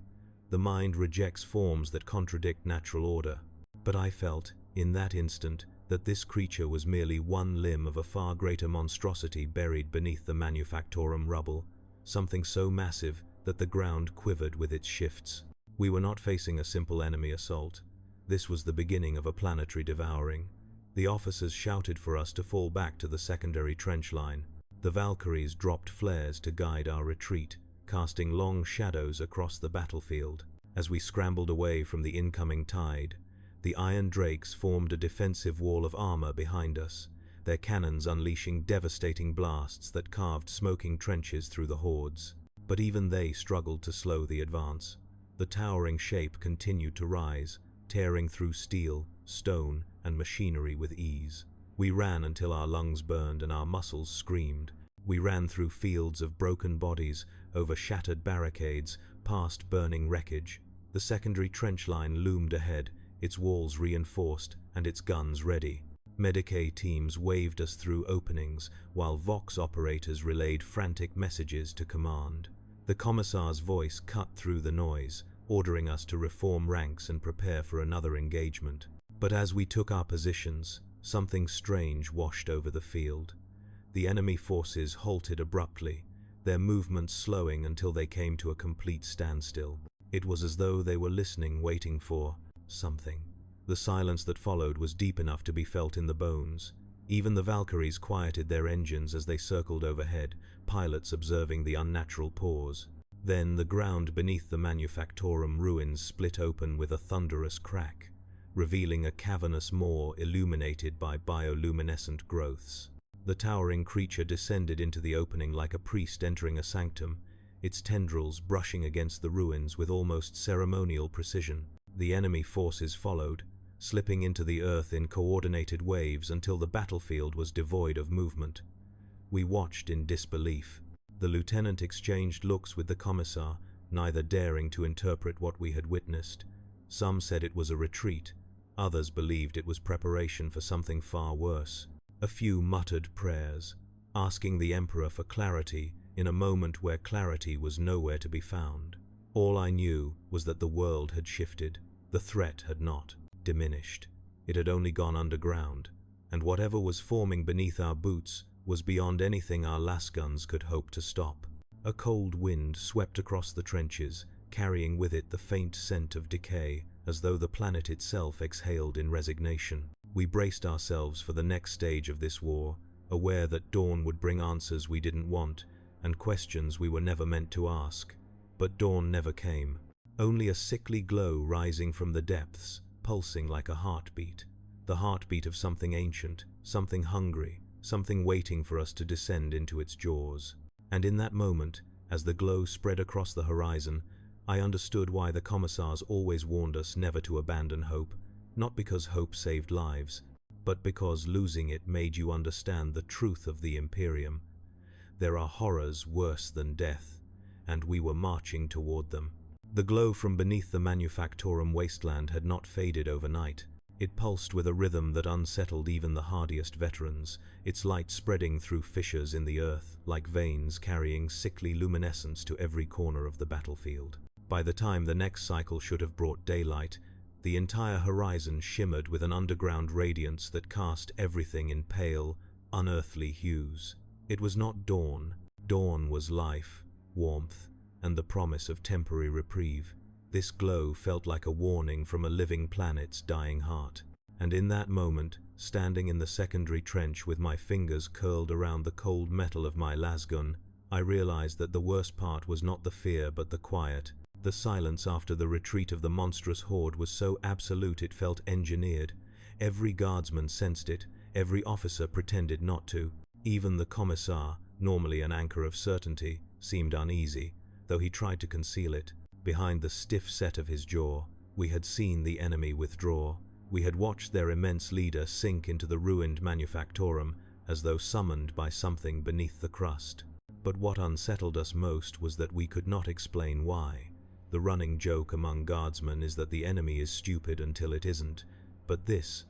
The mind rejects forms that contradict natural order. But I felt, in that instant, that this creature was merely one limb of a far greater monstrosity buried beneath the Manufactorum rubble, something so massive that the ground quivered with its shifts. We were not facing a simple enemy assault. This was the beginning of a planetary devouring. The officers shouted for us to fall back to the secondary trench line. The Valkyries dropped flares to guide our retreat, casting long shadows across the battlefield. As we scrambled away from the incoming tide, the Iron Drakes formed a defensive wall of armor behind us, their cannons unleashing devastating blasts that carved smoking trenches through the hordes. But even they struggled to slow the advance. The towering shape continued to rise, tearing through steel, stone, and machinery with ease. We ran until our lungs burned and our muscles screamed. We ran through fields of broken bodies, over shattered barricades, past burning wreckage. The secondary trench line loomed ahead, its walls reinforced and its guns ready. Medicae teams waved us through openings, while Vox operators relayed frantic messages to command. The commissar's voice cut through the noise, ordering us to reform ranks and prepare for another engagement. But as we took our positions, something strange washed over the field. The enemy forces halted abruptly, their movements slowing until they came to a complete standstill. It was as though they were listening, waiting for something. The silence that followed was deep enough to be felt in the bones. Even the Valkyries quieted their engines as they circled overhead, pilots observing the unnatural pause. Then the ground beneath the Manufactorum ruins split open with a thunderous crack, revealing a cavernous maw illuminated by bioluminescent growths. The towering creature descended into the opening like a priest entering a sanctum, its tendrils brushing against the ruins with almost ceremonial precision. The enemy forces followed, slipping into the earth in coordinated waves until the battlefield was devoid of movement. We watched in disbelief. The lieutenant exchanged looks with the commissar, neither daring to interpret what we had witnessed. Some said it was a retreat, others believed it was preparation for something far worse. A few muttered prayers, asking the Emperor for clarity in a moment where clarity was nowhere to be found. All I knew was that the world had shifted. The threat had not diminished. It had only gone underground, and whatever was forming beneath our boots was beyond anything our lasguns could hope to stop. A cold wind swept across the trenches, carrying with it the faint scent of decay, as though the planet itself exhaled in resignation. We braced ourselves for the next stage of this war, aware that dawn would bring answers we didn't want, and questions we were never meant to ask. But dawn never came. Only a sickly glow rising from the depths, pulsing like a heartbeat. The heartbeat of something ancient, something hungry, something waiting for us to descend into its jaws. And in that moment, as the glow spread across the horizon, I understood why the commissars always warned us never to abandon hope, not because hope saved lives, but because losing it made you understand the truth of the Imperium. There are horrors worse than death, and we were marching toward them. The glow from beneath the Manufactorum wasteland had not faded overnight. It pulsed with a rhythm that unsettled even the hardiest veterans, its light spreading through fissures in the earth, like veins carrying sickly luminescence to every corner of the battlefield. By the time the next cycle should have brought daylight, the entire horizon shimmered with an underground radiance that cast everything in pale, unearthly hues. It was not dawn. Dawn was life, warmth, and the promise of temporary reprieve. This glow felt like a warning from a living planet's dying heart. And in that moment, standing in the secondary trench with my fingers curled around the cold metal of my lasgun, I realized that the worst part was not the fear but the quiet. The silence after the retreat of the monstrous horde was so absolute it felt engineered. Every guardsman sensed it, every officer pretended not to. Even the commissar, normally an anchor of certainty, seemed uneasy, though he tried to conceal it. Behind the stiff set of his jaw, we had seen the enemy withdraw. We had watched their immense leader sink into the ruined Manufactorum, as though summoned by something beneath the crust. But what unsettled us most was that we could not explain why. The running joke among guardsmen is that the enemy is stupid until it isn't. But this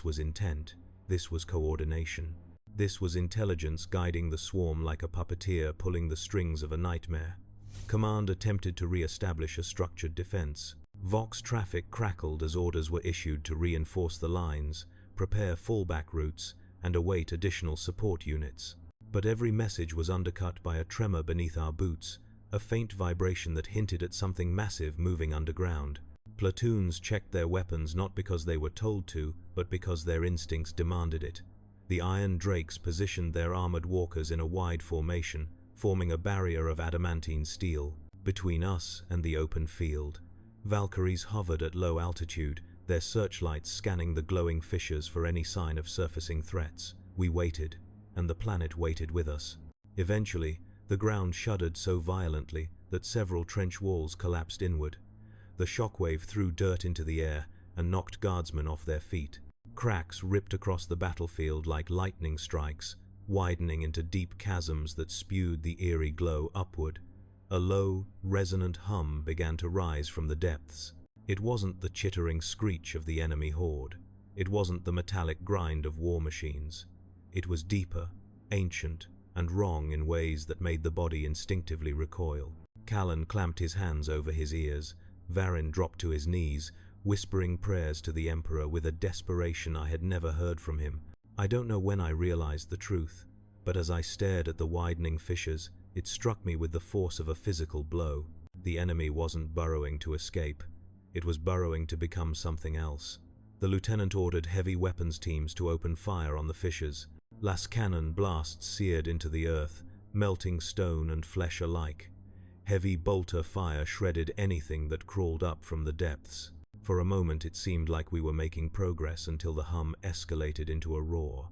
was intent. This was coordination. This was intelligence guiding the swarm like a puppeteer pulling the strings of a nightmare. Command attempted to re-establish a structured defense. Vox traffic crackled as orders were issued to reinforce the lines, prepare fallback routes, and await additional support units. But every message was undercut by a tremor beneath our boots, a faint vibration that hinted at something massive moving underground. Platoons checked their weapons not because they were told to, but because their instincts demanded it. The Iron Drakes positioned their armored walkers in a wide formation, forming a barrier of adamantine steel between us and the open field. Valkyries hovered at low altitude, their searchlights scanning the glowing fissures for any sign of surfacing threats. We waited, and the planet waited with us. Eventually, the ground shuddered so violently that several trench walls collapsed inward. The shockwave threw dirt into the air and knocked guardsmen off their feet. Cracks ripped across the battlefield like lightning strikes, widening into deep chasms that spewed the eerie glow upward. A low, resonant hum began to rise from the depths. It wasn't the chittering screech of the enemy horde. It wasn't the metallic grind of war machines. It was deeper, ancient, and wrong in ways that made the body instinctively recoil. Callan clamped his hands over his ears. Varin dropped to his knees, whispering prayers to the Emperor with a desperation I had never heard from him. I don't know when I realized the truth, but as I stared at the widening fissures, it struck me with the force of a physical blow. The enemy wasn't burrowing to escape. It was burrowing to become something else. The lieutenant ordered heavy weapons teams to open fire on the fissures. Las cannon blasts seared into the earth, melting stone and flesh alike. Heavy bolter fire shredded anything that crawled up from the depths. For a moment it seemed like we were making progress until the hum escalated into a roar.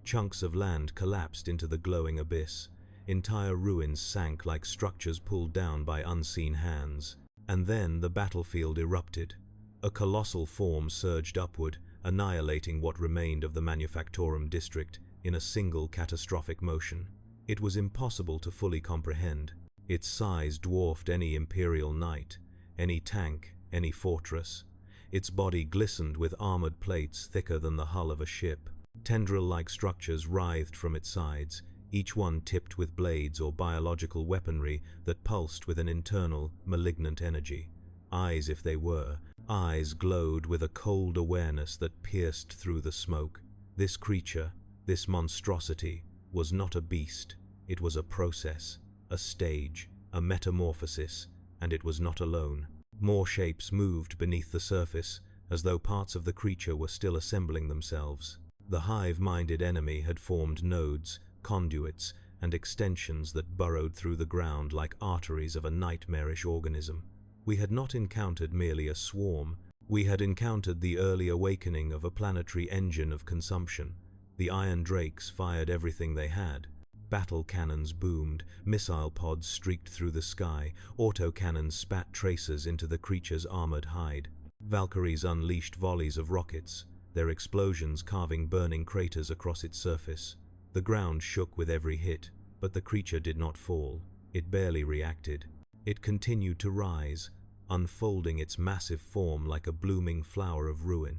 Chunks of land collapsed into the glowing abyss. Entire ruins sank like structures pulled down by unseen hands. And then the battlefield erupted. A colossal form surged upward, annihilating what remained of the Manufactorum district in a single catastrophic motion. It was impossible to fully comprehend. Its size dwarfed any Imperial knight, any tank, any fortress. Its body glistened with armored plates thicker than the hull of a ship. Tendril-like structures writhed from its sides, each one tipped with blades or biological weaponry that pulsed with an internal, malignant energy. Eyes, if they were, eyes glowed with a cold awareness that pierced through the smoke. This creature, this monstrosity, was not a beast. It was a process, a stage, a metamorphosis, and it was not alone. More shapes moved beneath the surface, as though parts of the creature were still assembling themselves. The hive-minded enemy had formed nodes, conduits, and extensions that burrowed through the ground like arteries of a nightmarish organism. We had not encountered merely a swarm. We had encountered the early awakening of a planetary engine of consumption. The Iron Drakes fired everything they had. Battle cannons boomed, missile pods streaked through the sky, autocannons spat tracers into the creature's armored hide. Valkyries unleashed volleys of rockets, their explosions carving burning craters across its surface. The ground shook with every hit, but the creature did not fall. It barely reacted. It continued to rise, unfolding its massive form like a blooming flower of ruin.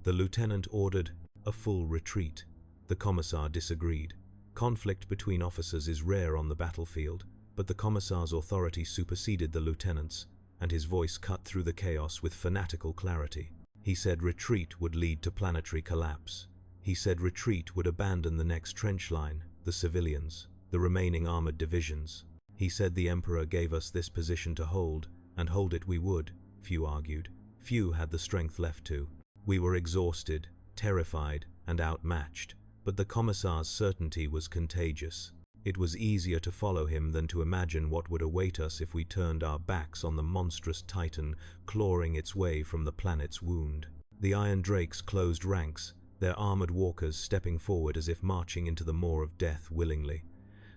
The lieutenant ordered a full retreat. The commissar disagreed. Conflict between officers is rare on the battlefield, but the commissar's authority superseded the lieutenant's, and his voice cut through the chaos with fanatical clarity. He said retreat would lead to planetary collapse. He said retreat would abandon the next trench line, the civilians, the remaining armored divisions. He said the Emperor gave us this position to hold, and hold it we would, few argued. Few had the strength left to. We were exhausted, terrified, and outmatched, but the commissar's certainty was contagious. It was easier to follow him than to imagine what would await us if we turned our backs on the monstrous titan clawing its way from the planet's wound. The Iron Drakes closed ranks, their armored walkers stepping forward as if marching into the maw of death willingly.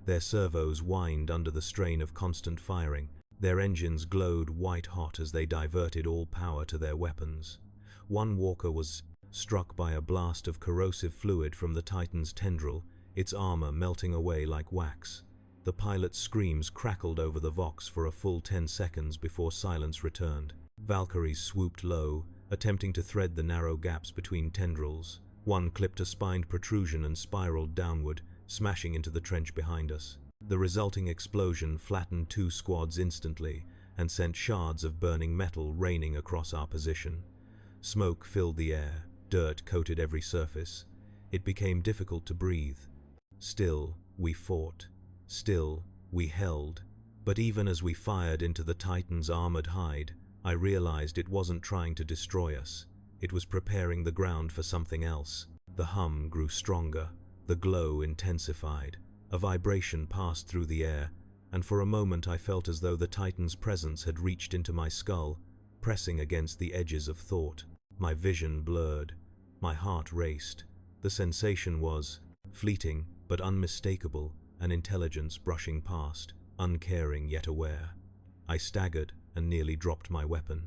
Their servos whined under the strain of constant firing. Their engines glowed white-hot as they diverted all power to their weapons. One walker was struck by a blast of corrosive fluid from the Titan's tendril, its armor melting away like wax. The pilot's screams crackled over the Vox for a full 10 seconds before silence returned. Valkyries swooped low, attempting to thread the narrow gaps between tendrils. One clipped a spined protrusion and spiraled downward, smashing into the trench behind us. The resulting explosion flattened 2 squads instantly and sent shards of burning metal raining across our position. Smoke filled the air, dirt coated every surface. It became difficult to breathe. Still, we fought. Still, we held. But even as we fired into the Titan's armored hide, I realized it wasn't trying to destroy us. It was preparing the ground for something else. The hum grew stronger. The glow intensified. A vibration passed through the air, and for a moment I felt as though the Titan's presence had reached into my skull, pressing against the edges of thought. My vision blurred. My heart raced. The sensation was fleeting but unmistakable, an intelligence brushing past, uncaring yet aware. I staggered and nearly dropped my weapon.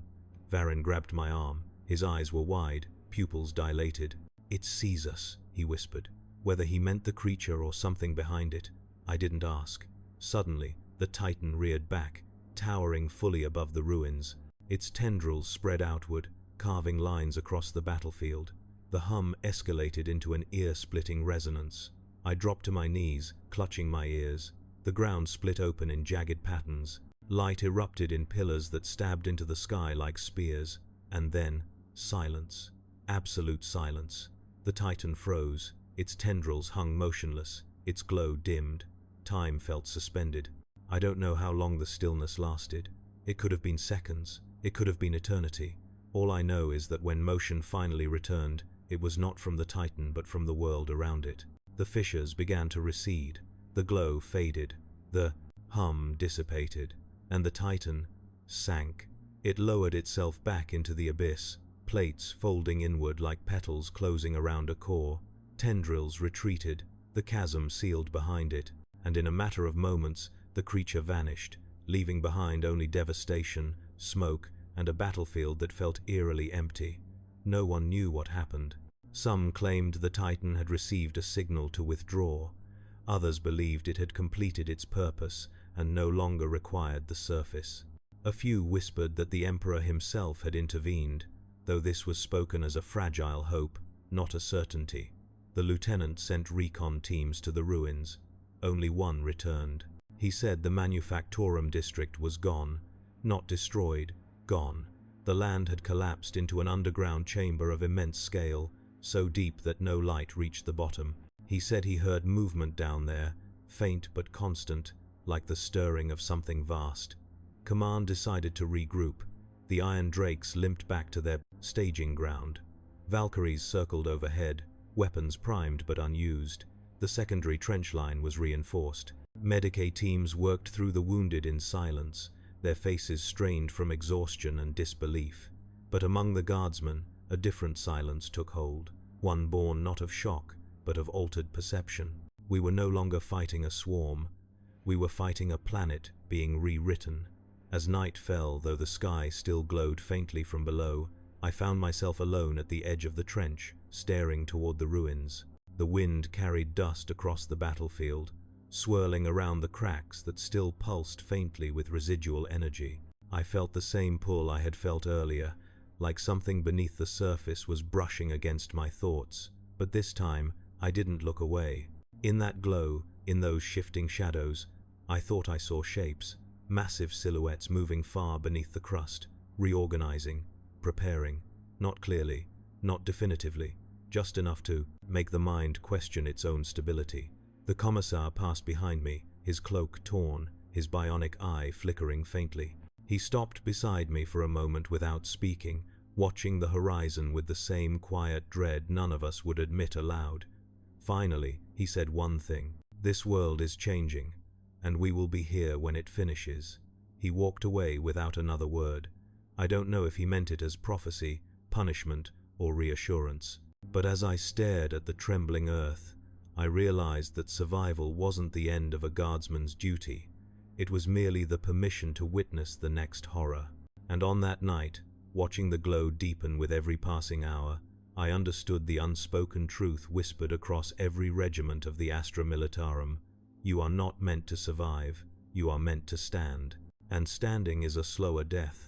Varin grabbed my arm. His eyes were wide, pupils dilated. "It sees us," he whispered. Whether he meant the creature or something behind it, I didn't ask. Suddenly, the Titan reared back, towering fully above the ruins. Its tendrils spread outward, carving lines across the battlefield. The hum escalated into an ear-splitting resonance. I dropped to my knees, clutching my ears. The ground split open in jagged patterns. Light erupted in pillars that stabbed into the sky like spears. And then, silence. Absolute silence. The Titan froze. Its tendrils hung motionless. Its glow dimmed. Time felt suspended. I don't know how long the stillness lasted. It could have been seconds. It could have been eternity. All I know is that when motion finally returned, it was not from the Titan but from the world around it. The fissures began to recede. The glow faded. The hum dissipated. And the Titan sank. It lowered itself back into the abyss, plates folding inward like petals closing around a core. Tendrils retreated, the chasm sealed behind it, and in a matter of moments the creature vanished, leaving behind only devastation, smoke, and a battlefield that felt eerily empty. No one knew what happened. Some claimed the Titan had received a signal to withdraw. Others believed it had completed its purpose and no longer required the surface. A few whispered that the Emperor himself had intervened, though this was spoken as a fragile hope, not a certainty. The lieutenant sent recon teams to the ruins. Only one returned. He said the Manufactorum district was gone, not destroyed, gone. The land had collapsed into an underground chamber of immense scale, so deep that no light reached the bottom. He said he heard movement down there, faint but constant, like the stirring of something vast. Command decided to regroup. The Iron Drakes limped back to their staging ground. Valkyries circled overhead, weapons primed but unused. The secondary trench line was reinforced. Medicae teams worked through the wounded in silence, their faces strained from exhaustion and disbelief. But among the guardsmen, a different silence took hold, one born not of shock, but of altered perception. We were no longer fighting a swarm. We were fighting a planet being rewritten. As night fell, though the sky still glowed faintly from below, I found myself alone at the edge of the trench, staring toward the ruins. The wind carried dust across the battlefield, swirling around the cracks that still pulsed faintly with residual energy. I felt the same pull I had felt earlier, like something beneath the surface was brushing against my thoughts. But this time, I didn't look away. In that glow, in those shifting shadows, I thought I saw shapes, massive silhouettes moving far beneath the crust, reorganizing, preparing, not clearly, not definitively, just enough to make the mind question its own stability. The commissar passed behind me, his cloak torn, his bionic eye flickering faintly. He stopped beside me for a moment without speaking, watching the horizon with the same quiet dread none of us would admit aloud. Finally, he said one thing: "This world is changing, and we will be here when it finishes." He walked away without another word. I don't know if he meant it as prophecy, punishment, or reassurance. But as I stared at the trembling earth, I realized that survival wasn't the end of a guardsman's duty. It was merely the permission to witness the next horror. And on that night, watching the glow deepen with every passing hour, I understood the unspoken truth whispered across every regiment of the Astra Militarum. You are not meant to survive, you are meant to stand. And standing is a slower death.